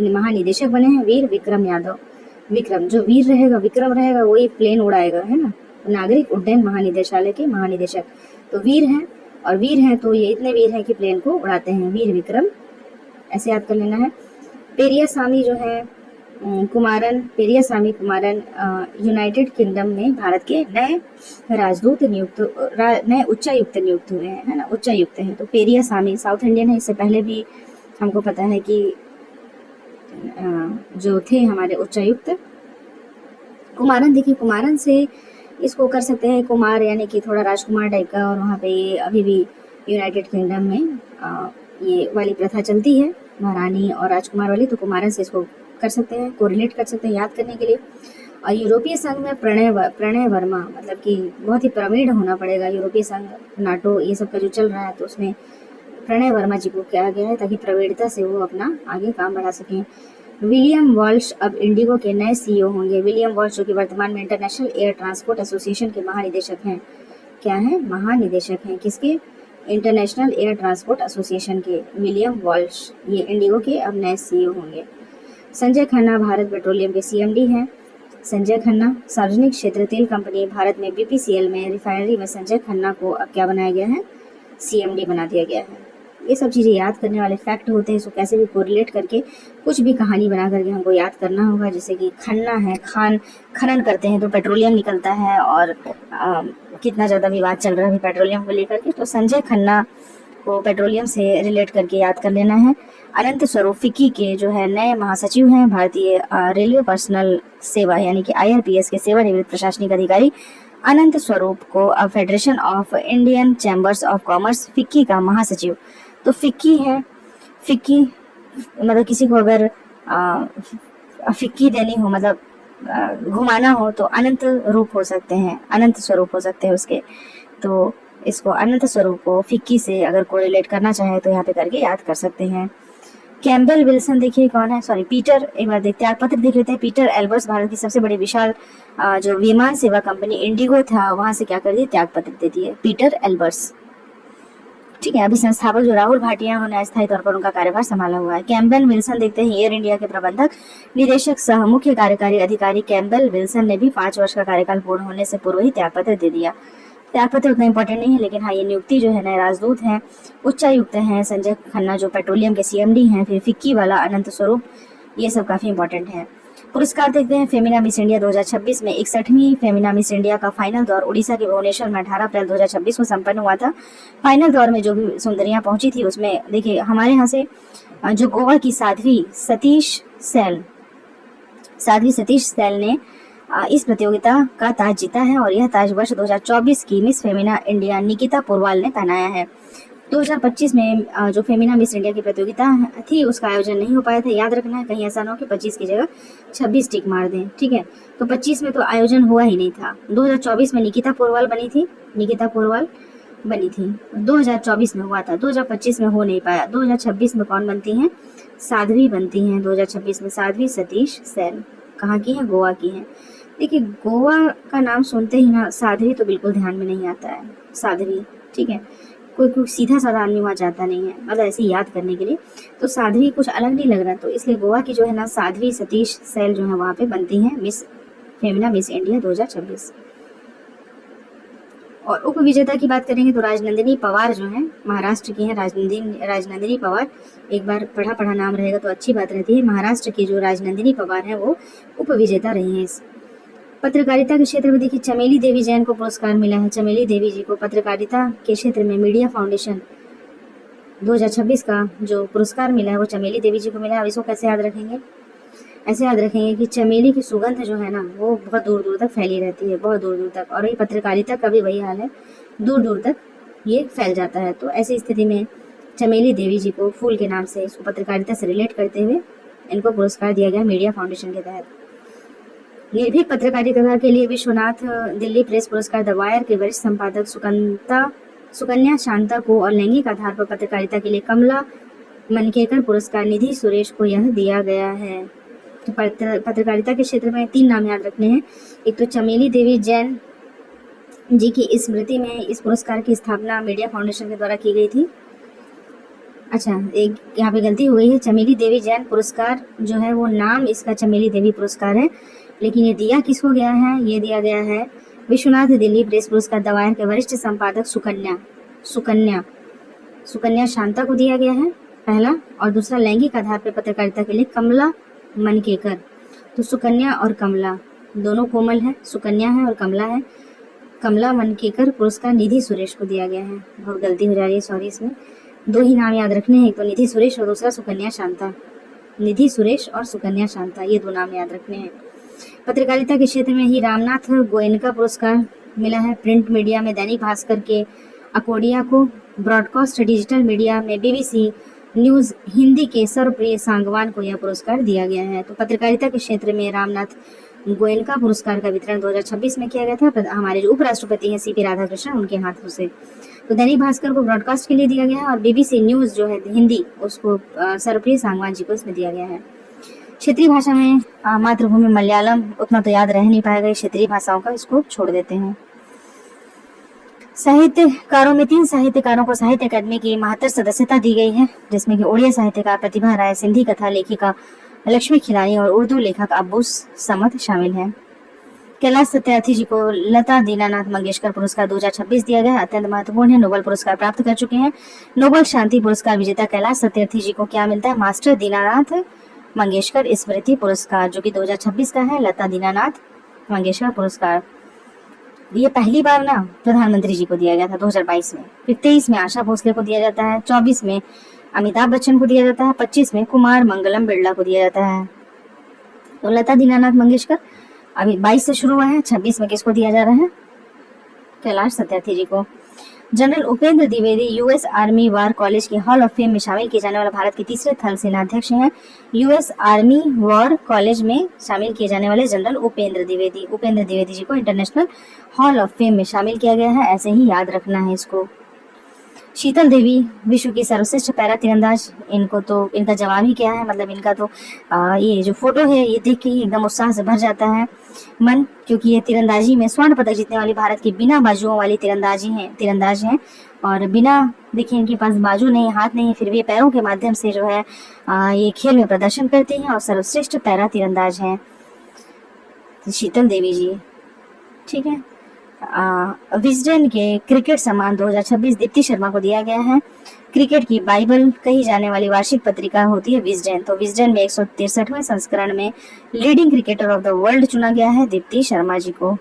[SPEAKER 1] महानिदेशक बने हैं। वीर विक्रम यादव, विक्रम जो वीर रहेगा, विक्रम रहेगा, वही प्लेन उड़ाएगा, है ना। नागरिक उड्डयन महानिदेशालय के महानिदेशक तो वीर हैं, और वीर हैं तो ये इतने वीर हैं कि प्लेन को उड़ाते हैं। वीर विक्रम, ऐसे याद कर लेना है। पेरियास्वामी जो है पेरियास्वामी कुमारन यूनाइटेड किंगडम में भारत के नए राजदूत नए उच्चायुक्त नियुक्त हुए हैं, है ना, उच्चायुक्त हैं। तो पेरियास्वामी साउथ इंडियन है, इससे पहले भी हमको पता है कि जो थे हमारे उच्चायुक्त कुमारन। देखिए कुमारन से इसको कर सकते हैं कुमार यानी कि थोड़ा राजकुमार टाइप का, और वहाँ पे ये अभी भी यूनाइटेड किंगडम में ये वाली प्रथा चलती है, महारानी और राजकुमार वाली। तो कुमारन से इसको कर सकते हैं, कोरिलेट कर सकते हैं याद करने के लिए। और यूरोपीय संघ में प्रणय वर्मा, मतलब कि बहुत ही प्रवीण होना पड़ेगा। यूरोपीय संघ, नाटो, ये सब का जो चल रहा है तो उसमें प्रणय वर्मा जी को किया गया है ताकि प्रवीणता से वो अपना आगे काम बढ़ा सकें। विलियम वॉल्श अब इंडिगो के नए CEO होंगे। विलियम वॉल्श जो कि वर्तमान में इंटरनेशनल एयर ट्रांसपोर्ट एसोसिएशन के महानिदेशक हैं। क्या है? महानिदेशक हैं। किसके? इंटरनेशनल एयर ट्रांसपोर्ट एसोसिएशन के विलियम वॉल्श, ये इंडिगो के अब नए CEO होंगे। संजय खन्ना भारत पेट्रोलियम के CMD हैं। संजय खन्ना, सार्वजनिक क्षेत्र तेल कंपनी भारत में BPCL में रिफाइनरी में संजय खन्ना को अब क्या बनाया गया है? CMD बना दिया गया है। ये सब चीज़ें याद करने वाले फैक्ट होते हैं। इसको कैसे भी कोरिलेट करके कुछ भी कहानी बना करके हमको याद करना होगा। जैसे कि खन्ना है, खनन करते हैं तो पेट्रोलियम निकलता है, और कितना ज़्यादा विवाद चल रहा है पेट्रोलियम को लेकर के, तो संजय खन्ना को पेट्रोलियम से रिलेट करके याद कर लेना है। अनंत स्वरूप फिक्की के जो है नए महासचिव हैं, भारतीय रेलवे पर्सनल सेवा यानी कि IRPS के सेवानिवृत्त प्रशासनिक अधिकारी अनंत स्वरूप को अब federation of Indian chambers of commerce FICCI का महासचिव। तो फिक्की है, फिक्की मतलब किसी को अगर फिक्की देनी हो, मतलब घुमाना हो, तो अनंत रूप हो सकते हैं, अनंत स्वरूप हो सकते हैं उसके। तो इसको अनंत स्वरूप को फिक्की से अगर कोरिलेट करना चाहे तो यहाँ पे करके याद कर सकते हैं। कैम्बेल विल्सन देखिए कौन है, सॉरी पीटर, एक बार देखते हैं, त्यागपत्र देख लेते हैं। पीटर एल्बर्ट्स भारत की सबसे बड़ी विशाल जो विमान सेवा कंपनी इंडिगो था वहां से क्या कर दिए, त्यागपत्र दे दिए पीटर एल्बर्ट्स। ठीक है, अभी संस्थापक जो राहुल भाटिया उन्होंने अस्थायी तौर पर उनका कार्यभार संभाला हुआ है। कैम्बेल विल्सन देखते हैं, एयर इंडिया के प्रबंधक निदेशक सह मुख्य कार्यकारी अधिकारी कैम्बेल विल्सन ने भी 5 वर्ष का कार्यकाल पूर्ण होने से पूर्व ही त्यागपत्र दे दिया। त्यागपत्र उतना इंपॉर्टेंट नहीं है, लेकिन हाँ ये नियुक्ति जो है नए राजदूत हैं, उच्चायुक्त हैं संजय खन्ना जो पेट्रोलियम के CMD हैं, फिर फिक्की वाला अनंत स्वरूप, ये सब काफी इंपॉर्टेंट है। पुरस्कार देखते हैं, फेमिना मिस इंडिया 2026 में 61वीं फेमिना मिस इंडिया का फाइनल दौर उड़ीसा के भुवनेश्वर में 18 अप्रैल 2026 को संपन्न हुआ था। फाइनल दौर में जो भी सुंदरियां पहुंची थी उसमें देखिए हमारे यहाँ से जो गोवा की साध्वी सतीश सैल ने इस प्रतियोगिता का ताज जीता है, और यह ताज वर्ष 2024 की मिस फेमिना इंडिया निकिता पुरवाल ने पहनाया है। 2025 में जो फेमिना मिस इंडिया की प्रतियोगिता थी उसका आयोजन नहीं हो पाया था, याद रखना है, कहीं ऐसा ना हो कि 25 की जगह 26 टिक मार दें। ठीक है, तो 25 में तो आयोजन हुआ ही नहीं था। 2024 में निकिता पुरवाल बनी थी, 2024 में हुआ था, 2025 में हो नहीं पाया। 2026 में कौन बनती हैं, साध्वी बनती हैं। 2026 में साध्वी सतीश सैल कहाँ की हैं, गोवा की हैं। देखिए गोवा का नाम सुनते ही ना साध्वी तो बिल्कुल ध्यान में नहीं आता है, साध्वी। ठीक है, कोई सीधा साधा आदमी वहाँ जाता नहीं है, मतलब ऐसे याद करने के लिए, तो साध्वी कुछ अलग नहीं लग रहा, तो इसलिए गोवा की जो है ना साध्वी सतीश सैल जो है वहाँ पे बनती हैं मिस फेमिना मिस इंडिया 2026। और उप विजेता की बात करेंगे तो राजनंदिनी पवार जो है महाराष्ट्र की हैं, राजनंदिनी पवार, एक बार पढ़ा नाम रहेगा तो अच्छी बात रहती है। महाराष्ट्र की जो राजनंदिनी पवार है वो उप विजेता रही हैं इस। पत्रकारिता के क्षेत्र में देखिए चमेली देवी जैन को पुरस्कार मिला है। चमेली देवी जी को पत्रकारिता के क्षेत्र में मीडिया फाउंडेशन 2026 का जो पुरस्कार मिला है वो चमेली देवी जी को मिला है। अब इसको कैसे याद रखेंगे, ऐसे याद रखेंगे कि चमेली की सुगंध जो है ना वो बहुत दूर दूर तक फैली रहती है, बहुत दूर दूर तक, और ये पत्रकारिता का भी वही हाल है, दूर दूर तक ये फैल जाता है। तो ऐसी स्थिति में चमेली देवी जी को फूल के नाम से इसको पत्रकारिता से रिलेट करते हुए इनको पुरस्कार दिया गया मीडिया फाउंडेशन के तहत। निर्भीक पत्रकारिता के लिए विश्वनाथ दिल्ली प्रेस पुरस्कार द वायर के वरिष्ठ संपादक सुकन्या शांता को, और लैंगिक आधार पर पत्रकारिता के लिए कमला मनकेकर पुरस्कार निधि सुरेश को यह दिया गया है। तो पत्रकारिता के क्षेत्र में 3 नाम याद रखने हैं। एक तो चमेली देवी जैन जी की स्मृति में इस पुरस्कार की स्थापना मीडिया फाउंडेशन के द्वारा की गई थी। अच्छा, एक यहाँ पे गलती हो गई है, चमेली देवी जैन पुरस्कार जो है वो नाम इसका चमेली देवी पुरस्कार है, लेकिन ये दिया किसको गया है, ये दिया गया है विश्वनाथ दिल्ली प्रेस पुरस्कार द वायर के वरिष्ठ संपादक सुकन्या शांता को दिया गया है, पहला। और दूसरा लैंगिक आधार पर पत्रकारिता के लिए कमला मनकेकर। तो सुकन्या और कमला दोनों कोमल है, सुकन्या है और कमला है। कमला मनकेकर पुरस्कार निधि सुरेश को दिया गया है। बहुत गलती हो जा रही है, सॉरी, इसमें 2 ही नाम याद रखने हैं, एक तो निधि सुरेश और दूसरा सुकन्या शांता। निधि सुरेश और सुकन्या शांता, ये 2 नाम याद रखने हैं। पत्रकारिता के क्षेत्र में ही रामनाथ गोयनका पुरस्कार मिला है। प्रिंट मीडिया में दैनिक भास्कर के अकोडिया को, ब्रॉडकास्ट डिजिटल मीडिया में BBC न्यूज़ हिंदी के सर्वप्रिय सांगवान को यह पुरस्कार दिया गया है। तो पत्रकारिता के क्षेत्र में रामनाथ गोयनका पुरस्कार का वितरण 2026 में किया गया था, हमारे जो उपराष्ट्रपति हैं CP राधाकृष्णन उनके हाथों से। तो दैनिक भास्कर को ब्रॉडकास्ट के लिए दिया गया है, और BBC न्यूज़ जो है हिंदी उसको सर्वप्रिय सांगवान जी को इसमें दिया गया है। क्षेत्रीय भाषा में मातृभूमि मलयालम उतना तो याद रह नहीं पाएगा, क्षेत्रीय भाषाओं का इसको छोड़ देते हैं। साहित्यकारों में 3 साहित्यकारों को साहित्य अकादमी की 72 सदस्यता दी गई है, जिसमें कि ओडिया साहित्यकार प्रतिभा राय, सिंधी कथा लेखिका लक्ष्मी खिलानी और उर्दू लेखक अब्बूस समद शामिल हैं। कैलाश सत्यार्थी जी को लता दीनानाथ मंगेशकर पुरस्कार 2026 दिया गया, अत्यंत महत्वपूर्ण है, नोबेल पुरस्कार प्राप्त कर चुके हैं। नोबेल शांति पुरस्कार विजेता कैलाश सत्यार्थी जी को क्या मिलता है? मास्टर दीनानाथ मंगेशकर स्मृति पुरस्कार, जो कि 2026 का है, लता दीनानाथ मंगेशकर पुरस्कार। ये पहली बार ना प्रधानमंत्री जी को दिया गया था 2022 में, फिर 23 में आशा भोसले को दिया जाता है, 24 में अमिताभ बच्चन को दिया जाता है, 25 में कुमार मंगलम बिरला को दिया जाता है। तो लता दीनानाथ मंगेशकर अभी 22 से शुरू हुआ है, 26 में किसको दिया जा रहा है? कैलाश सत्यार्थी जी को। General Upendra Dwivedi US army war college के हॉल ऑफ फेम में शामिल किए जाने वाला भारत के तीसरे थल सेनाध्यक्ष हैं। यूएस आर्मी वॉर कॉलेज में शामिल किए जाने वाले जनरल उपेंद्र द्विवेदी जी को इंटरनेशनल हॉल ऑफ फेम में शामिल किया गया है, ऐसे ही याद रखना है इसको। शीतल देवी विश्व की सर्वश्रेष्ठ पैरा तीरंदाज, इनको तो इनका जवाब ही क्या है, मतलब इनका तो ये जो फोटो है ये देख के ही एकदम उत्साह से भर जाता है मन, क्योंकि ये तीरंदाजी में स्वर्ण पदक जीतने वाली भारत की बिना बाजुओं वाली तीरंदाज हैं। और बिना देखिए इनके पास बाजू नहीं, हाथ नहीं, फिर भी पैरों के माध्यम से जो है ये खेल में प्रदर्शन करते हैं और सर्वश्रेष्ठ पैरा तीरंदाज हैं शीतल देवी जी। ठीक है। विजडन के क्रिकेट सम्मान 2026 दीप्ति शर्मा को दिया गया है। क्रिकेट की बाइबल कही जाने वाली वार्षिक पत्रिका होती है विजडन, तो विजडन में 163वें संस्करण में leading cricketer of the world चुना गया है दीप्ति शर्मा जी को।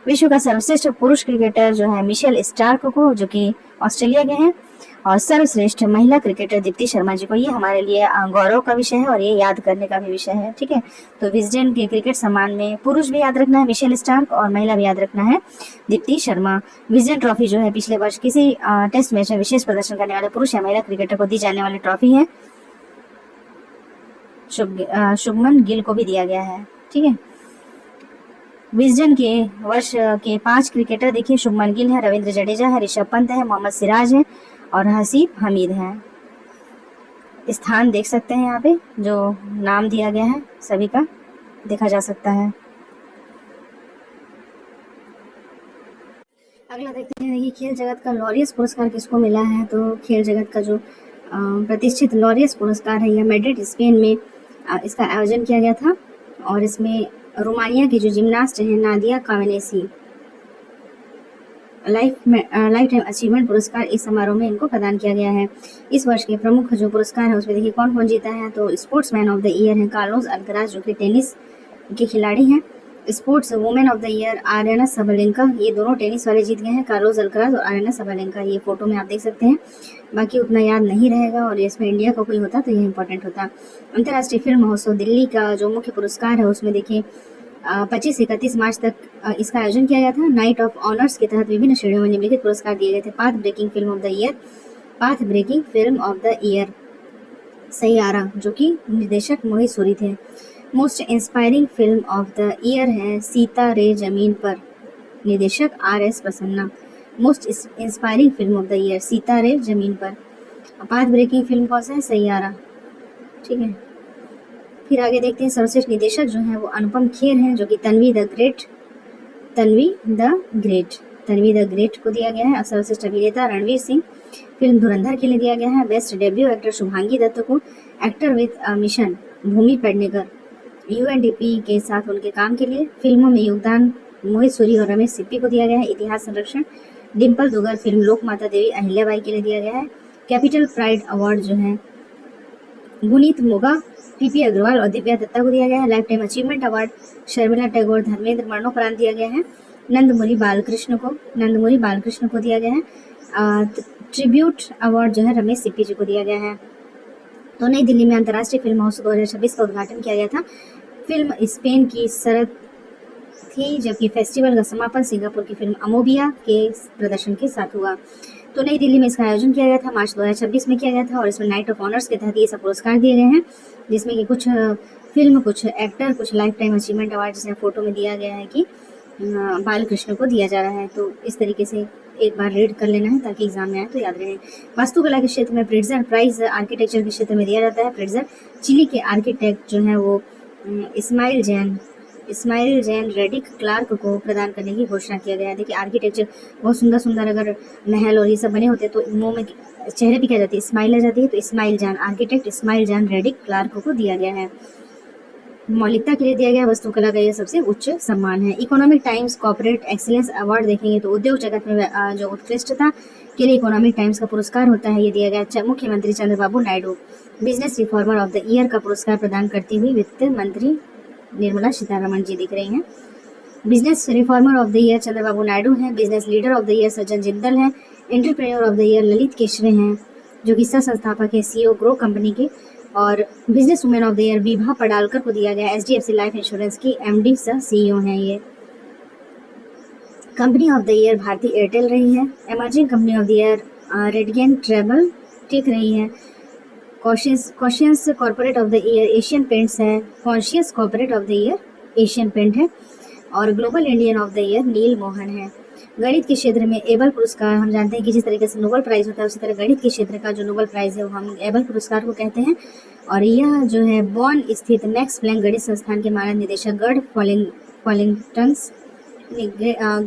[SPEAKER 1] विश्व का सर्वश्रेष्ठ पुरुष क्रिकेटर जो है मिशेल स्टार्क को, जो कि ऑस्ट्रेलिया के हैं, और सर्वश्रेष्ठ महिला क्रिकेटर दीप्ति शर्मा जी को। ये हमारे लिए गौरव का विषय है और ये याद करने का भी विषय है। ठीक है, तो विजडन के क्रिकेट सम्मान में पुरुष भी याद रखना है मिशेल स्टार्क और महिला भी याद रखना है दीप्ति शर्मा। विजडन ट्रॉफी जो है पिछले वर्ष किसी टेस्ट मैच में विशेष प्रदर्शन करने वाले पुरुष या महिला क्रिकेटर को दी जाने वाली ट्रॉफी है। शुभमन गिल को भी दिया गया है। ठीक है, विजडन के वर्ष के 5 क्रिकेटर देखिए, शुभमन गिल है, रविंद्र जडेजा है, ऋषभ पंत है, मोहम्मद सिराज है और हसीब हमीद हैं। स्थान देख सकते हैं यहाँ पे जो नाम दिया गया है सभी का देखा जा सकता है। अगला देखते हैं, देखिए खेल जगत का लॉरियस पुरस्कार किसको मिला है? तो खेल जगत का जो प्रतिष्ठित लॉरियस पुरस्कार है यह मैड्रिड स्पेन में इसका आयोजन किया गया था और इसमें रोमानिया की जो जिम्नास्ट है नादिया कावेनेसी लाइफ टाइम अचीवमेंट पुरस्कार इस समारोह में इनको प्रदान किया गया है। इस वर्ष के प्रमुख जो पुरस्कार है उसमें देखिए कौन कौन जीता है। तो स्पोर्ट्समैन ऑफ द ईयर है कार्लोस अल्कराज जो कि टेनिस के खिलाड़ी हैं। Sports women of the year Aryna Sabalenka, ये दोनों टेनिस वाले जीत गए हैं, कार्लोस अल्कराज और आर्यना सबलेंका। ये फोटो में आप देख सकते हैं, बाकी उतना याद नहीं रहेगा और इसमें इंडिया का कोई होता तो ये इंपॉर्टेंट होता। अंतर्राष्ट्रीय फिल्म महोत्सव दिल्ली का जो मुख्य पुरस्कार है उसमें देखिए 25 से 31 मार्च तक इसका आयोजन किया गया था। नाइट ऑफ ऑनर्स के तहत विभिन्न श्रेणियों में निम्नलिखित पुरस्कार दिए गए थे। Path breaking film of the year Saiyaara जो कि निर्देशक मोहित सूरी थे। Most inspiring film of the year है सीता रे जमीन पर, निर्देशक RS Prasanna. Most inspiring film of the year Sitaare Zameen पर। पाथ ब्रेकिंग फिल्म कौन सा है? सैयारा। ठीक है, फिर आगे देखते हैं सर्वश्रेष्ठ निदेशक जो है वो अनुपम खेर हैं जो कि तन्वी द ग्रेट को दिया गया है। और सर्वश्रेष्ठ अभिनेता रणवीर सिंह फिल्म धुरंधर के लिए दिया गया है। Best debut actor Shubhangi Dutt को, actor with mission Bhumi Pednekar UNDP के साथ उनके काम के लिए। फिल्मों में योगदान मोहित सूरी और रमेश सिप्पी को दिया गया है। इतिहास संरक्षण डिम्पल दुगर फिल्म लोक माता देवी अहिल्याबाई के लिए दिया गया है। कैपिटल प्राइड अवार्ड जो है गुनीत मोगा, PP अग्रवाल और दिव्या दत्ता को दिया गया है। Life time achievement award Sharmila Tagore Dharmendra मरणोपरांत दिया गया है। नंदमुरी बालकृष्ण को दिया गया है। ट्रिब्यूट अवार्ड जो है रमेश सिप्पी जी को दिया गया है। तो नई दिल्ली में अंतर्राष्ट्रीय फिल्म महोत्सव 2026 का उद्घाटन किया गया था। फिल्म स्पेन की सरद थी जबकि फेस्टिवल का समापन सिंगापुर की फिल्म अमोबिया के प्रदर्शन के साथ हुआ। तो नई दिल्ली में इसका आयोजन किया गया था, मार्च 2026 में किया गया था और इसमें नाइट ऑफ ऑनर्स के तहत ये सब पुरस्कार दिए गए हैं जिसमें कि कुछ फिल्म, कुछ एक्टर, कुछ लाइफ टाइम अचीवमेंट अवार्ड जिसमें फोटो में दिया गया है कि बालकृष्ण को दिया जा रहा है। तो इस तरीके से एक बार रीड कर लेना है ताकि एग्जाम में आए तो याद रहे। वास्तुकला के क्षेत्र में प्रिट्जर प्राइज आर्किटेक्चर के क्षेत्र में दिया जाता है। प्रिट्जर चिली के आर्किटेक्ट जो है वो इस्माइल जैन रेडिक क्लार्क को प्रदान करने की घोषणा किया गया है। देखिए आर्किटेक्चर बहुत सुंदर अगर महल और ये सब बने होते तो मुंह में चेहरे पे क्या जाती है, स्माइल आ जाती है। तो आर्किटेक्ट इस्माइल जैन रेडिक क्लार्क को दिया गया है। मौलिकता के लिए दिया गया वस्तुकला का यह सबसे उच्च सम्मान है। Economic times corporate excellence award देखेंगे तो उद्योग जगत में जो उत्कृष्टता के लिए इकोनॉमिक टाइम्स का पुरस्कार होता है, ये दिया गया मुख्यमंत्री Chandrababu Naidu. Business reformer of the year का पुरस्कार प्रदान करती हुई वित्त मंत्री निर्मला सीतारमण जी दिख रही हैं। Business reformer of the year Chandrababu Naidu हैं। Business leader of the year Sajjan Jindal हैं। Entrepreneur of the year Lalit Keshre हैं, जो कि सह संस्थापक है सीईओ ग्रो कंपनी के। और business women of the year Vibha Padalkar को दिया गया, एचडीएफसी लाइफ इंश्योरेंस की एमडी सह सीईओ हैं ये। Company of the year Bharti Airtel रही है। Emerging company of the year radiant travel टिक रही है। Cautious corporate of the year Asian Paints है। Conscious corporate of the year Asian Paint है। और global Indian of the year Neal Mohan है। गणित के क्षेत्र में एबल पुरस्कार, हम जानते हैं कि जिस तरीके से नोबेल प्राइज होता है उसी तरह गणित के क्षेत्र का जो नोबेल प्राइज है वो हम एबल पुरस्कार को कहते हैं। और यह जो है बॉन स्थित मैक्स प्लैंक गणित संस्थान के मानद निदेशक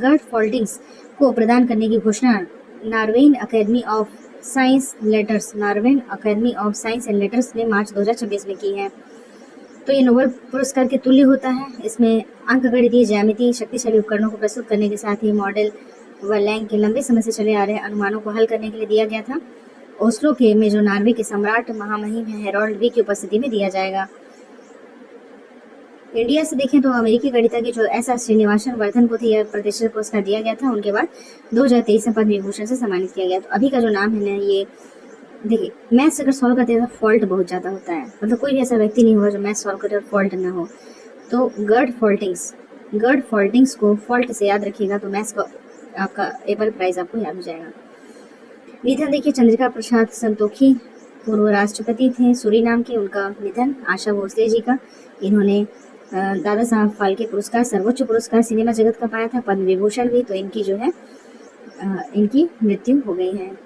[SPEAKER 1] गर्ड फॉल्टिंग्स को प्रदान करने की घोषणा नॉर्वेन academy of science and letters ने मार्च 2026 में की है। तो ये नोबेल पुरस्कार के तुल्य होता है। इसमें अंकगणितीय ज्यामिति शक्तिशाली उपकरणों को प्रस्तुत करने के साथ ही मॉडल व लैंग के लंबे समय से चले आ रहे अनुमानों को हल करने के लिए दिया गया था। ओस्लो के में जो नॉर्वे के सम्राट महामहिम है हेरोल्ड वी की उपस्थिति में दिया जाएगा। इंडिया से देखें तो अमेरिकी गणितज्ञ जो एस.आर. श्रीनिवासन वर्धन को यह प्रतिष्ठित पुरस्कार दिया गया था। उनके बाद 2023 में पद्म विभूषण से सम्मानित किया गया। तो अभी का जो नाम है ना, ये देखिए, मैथ्स अगर सॉल्व करते हैं तो फॉल्ट बहुत ज़्यादा होता है, मतलब कोई भी ऐसा व्यक्ति नहीं होगा जो मैथ्स सॉल्व करे और फॉल्ट ना हो। तो गर्ड फॉल्टिंग्स को फॉल्ट से याद रखिएगा तो मैथ्स का आपका एबल प्राइज आपको याद हो जाएगा। निधन देखिए, चंद्रिका प्रसाद संतोखी पूर्व राष्ट्रपति थे सूरीनाम के, उनका निधन। आशा भोसले जी का, इन्होंने दादा साहब फाल्के पुरस्कार सर्वोच्च पुरस्कार सिनेमा जगत का पाया था, पद्म विभूषण भी। तो इनकी जो है इनकी मृत्यु हो गई है।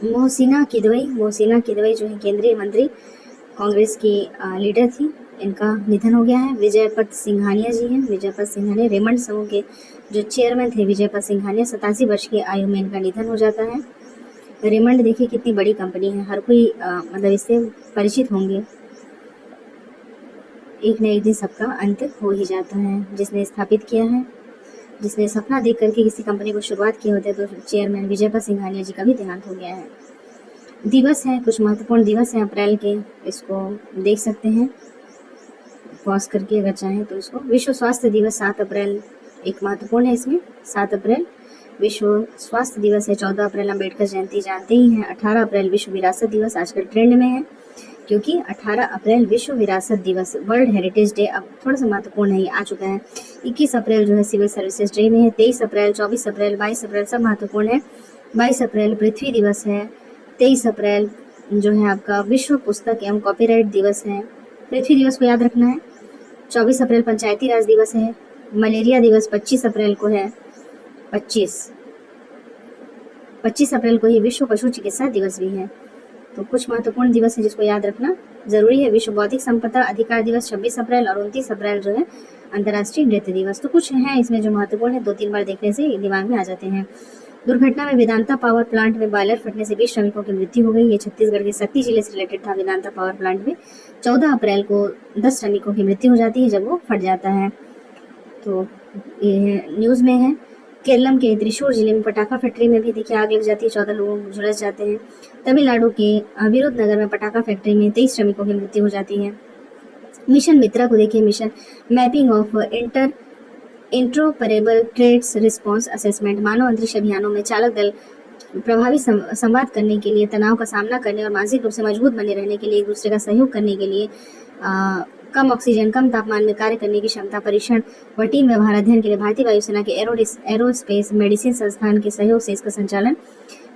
[SPEAKER 1] मोहसिना किदवई जो है केंद्रीय मंत्री कांग्रेस की लीडर थी, इनका निधन हो गया है। विजयपत सिंघानिया जी हैं, विजयपत सिंघानिया रेमंड समूह के जो चेयरमैन थे विजयपत सिंघानिया, 87 वर्ष की आयु में इनका निधन हो जाता है। रेमंड देखिए कितनी बड़ी कंपनी है, हर कोई मतलब इससे परिचित होंगे। एक न एक दिन सबका अंत हो ही जाता है। जिसने स्थापित किया है, जिसने सपना देख करके किसी कंपनी को शुरुआत की होती है, तो चेयरमैन विजयपत सिंघानिया जी का भी देहांत हो गया है। दिवस है, कुछ महत्वपूर्ण दिवस हैं अप्रैल के, इसको देख सकते हैं पॉज करके अगर चाहें तो इसको। विश्व स्वास्थ्य दिवस 7 अप्रैल एक महत्वपूर्ण है इसमें। 7 अप्रैल विश्व स्वास्थ्य दिवस है। 14 अप्रैल अम्बेडकर जयंती जानते ही हैं। 18 अप्रैल विश्व विरासत दिवस आजकल ट्रेंड में है, क्योंकि 18 अप्रैल विश्व विरासत दिवस वर्ल्ड हेरिटेज डे अब थोड़ा सा महत्वपूर्ण है, ये आ चुका है। 21 अप्रैल जो है सिविल सर्विसेज डे में है। 23 अप्रैल, 24 अप्रैल, 22 अप्रैल सब महत्वपूर्ण है। 22 अप्रैल पृथ्वी दिवस है। 23 अप्रैल जो है आपका विश्व पुस्तक एवं कॉपीराइट दिवस है। पृथ्वी दिवस को याद रखना है। 24 अप्रैल पंचायती राज दिवस है। मलेरिया दिवस 25 अप्रैल को है। 25 अप्रैल को ही विश्व पशु चिकित्सा दिवस भी है। तो कुछ महत्वपूर्ण दिवस है जिसको याद रखना जरूरी है। विश्व बौद्धिक संपदा अधिकार दिवस 26 अप्रैल और 29 अप्रैल जो है अंतर्राष्ट्रीय नृत्य दिवस। तो कुछ है इसमें जो महत्वपूर्ण है, 2-3 बार देखने से दिमाग में आ जाते हैं। दुर्घटना में वेदांता पावर प्लांट में बॉयलर फटने से 20 श्रमिकों की मृत्यु हो गई। ये छत्तीसगढ़ के शक्ति जिले से रिलेटेड था। वेदांता पावर प्लांट में 14 अप्रैल को 10 श्रमिकों की मृत्यु हो जाती है जब वो फट जाता है। तो ये न्यूज़ में है। केरलम के त्रिशूर जिले में पटाखा फैक्ट्री में भी देखिए आग लग जाती है, 14 लोग झुलस जाते हैं। तमिलनाडु के विरुधनगर में पटाखा फैक्ट्री में 23 श्रमिकों की मृत्यु हो जाती है। मिशन मित्रा को देखिए, mission mapping of interoperable trades response assessment, मानव अंतरिक्ष अभियानों में चालक दल प्रभावी संवाद करने के लिए, तनाव का सामना करने और मानसिक रूप से मजबूत बने रहने के लिए, एक दूसरे का सहयोग करने के लिए, कम ऑक्सीजन कम तापमान में कार्य करने की क्षमता परीक्षण व टीम व्यवहार अध्ययन के लिए भारतीय वायुसेना के एरोस्पेस मेडिसिन संस्थान के सहयोग से इसका संचालन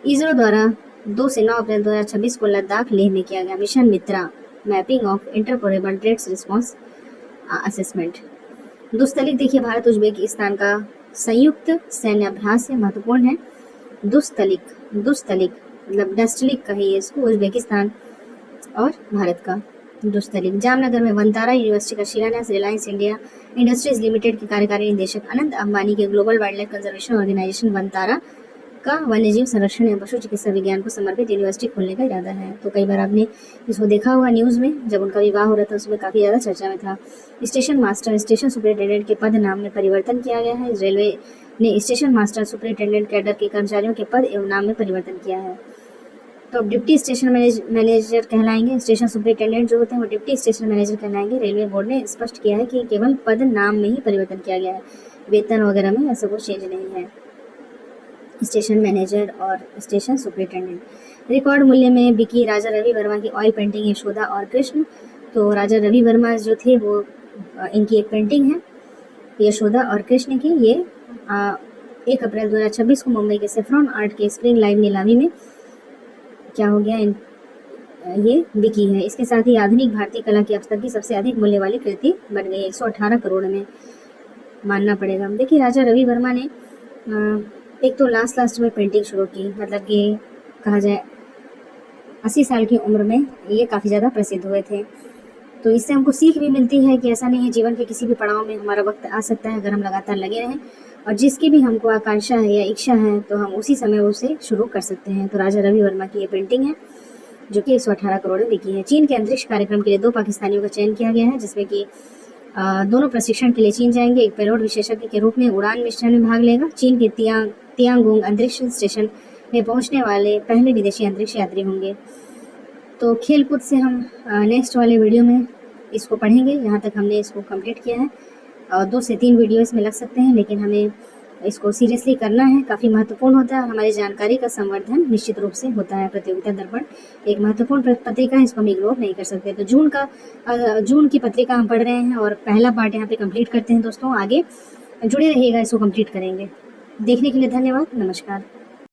[SPEAKER 1] इसरो द्वारा 2 से 9 अप्रैल 2026 को लद्दाख लेह में किया गया। Mission Mitra mapping of interoperable trades response assessment. Dustlik देखिए, भारत उज्बेकिस्तान का संयुक्त सैन्य अभ्यास है, महत्वपूर्ण है। दुस्तलिक मतलब डस्टलिक कहिए इसको, उज्बेकिस्तान और भारत का दुस्तलिक। जामनगर में वंतारा यूनिवर्सिटी का शिलान्यास रिलायंस इंडिया इंडस्ट्रीज लिमिटेड के कार्यकारी निदेशक अनंत अंबानी के global wildlife conservation organisation Vantara का वन्यजीव संरक्षण एवं पशु चिकित्सा विज्ञान को समर्पित यूनिवर्सिटी खोलने का इरादा है। तो कई बार आपने इसको देखा होगा न्यूज़ में, जब उनका विवाह हो रहा था उसमें काफ़ी ज़्यादा चर्चा में था। स्टेशन मास्टर स्टेशन सुपरिटेंडेंट के पद नाम में परिवर्तन किया गया है। रेलवे ने स्टेशन मास्टर सुपरिटेंडेंट कैडर के कर्मचारियों के पद एवं नाम में परिवर्तन किया है। तो अब डिप्टी स्टेशन मैनेजर कहलाएंगे। स्टेशन सुपरिटेंडेंट जो होते हैं वो डिप्टी स्टेशन मैनेजर कहलाएंगे। रेलवे बोर्ड ने स्पष्ट किया है कि केवल पद नाम में ही परिवर्तन किया गया है, वेतन वगैरह में ऐसा कुछ चेंज नहीं है। स्टेशन मैनेजर और स्टेशन सुपरिटेंडेंट। रिकॉर्ड मूल्य में बिकी राजा रवि वर्मा की ऑयल पेंटिंग यशोदा और कृष्ण। तो राजा रवि वर्मा जो थे वो इनकी एक पेंटिंग है यशोदा और कृष्ण की। ये 1 अप्रैल 2026 को मुंबई के सेफ्रॉन आर्ट के स्प्रिंग लाइव नीलामी में क्या हो गया, ये बिकी है। इसके साथ ही आधुनिक भारतीय कला की अब तक की सबसे अधिक मूल्य वाली कृति बन गई, 118 करोड़ में मानना पड़ेगा। देखिए राजा रवि वर्मा ने एक तो लास्ट में पेंटिंग शुरू की, मतलब कि कहा जाए 80 साल की उम्र में ये काफ़ी ज़्यादा प्रसिद्ध हुए थे। तो इससे हमको सीख भी मिलती है कि ऐसा नहीं है, जीवन के किसी भी पड़ाव में हमारा वक्त आ सकता है अगर हम लगातार लगे रहें, और जिसकी भी हमको आकांक्षा है या इच्छा है तो हम उसी समय उसे शुरू कर सकते हैं। तो राजा रवि वर्मा की ये पेंटिंग है जो कि 118 करोड़ में बिकी है। चीन के अंतरिक्ष कार्यक्रम के लिए 2 पाकिस्तानियों का चयन किया गया है, जिसमें कि दोनों प्रशिक्षण के लिए चीन जाएंगे। एक पेलोड विशेषज्ञ के रूप में उड़ान मिशन में भाग लेगा। चीन के तियांगोंग अंतरिक्ष स्टेशन में पहुंचने वाले पहले विदेशी अंतरिक्ष यात्री होंगे। तो खेलकूद से हम नेक्स्ट वाले वीडियो में इसको पढ़ेंगे। यहाँ तक हमने इसको कंप्लीट किया है, और 2 से 3 वीडियो इसमें लग सकते हैं, लेकिन हमें इसको सीरियसली करना है, काफ़ी महत्वपूर्ण होता है और हमारी जानकारी का संवर्धन निश्चित रूप से होता है। प्रतियोगिता दर्पण एक महत्वपूर्ण पत्रिका है, इसको हम इग्नोर नहीं कर सकते। तो जून की पत्रिका हम पढ़ रहे हैं और पहला पार्ट यहाँ पे कंप्लीट करते हैं दोस्तों। आगे जुड़े रहिएगा, इसको कंप्लीट करेंगे। देखने के लिए धन्यवाद, नमस्कार।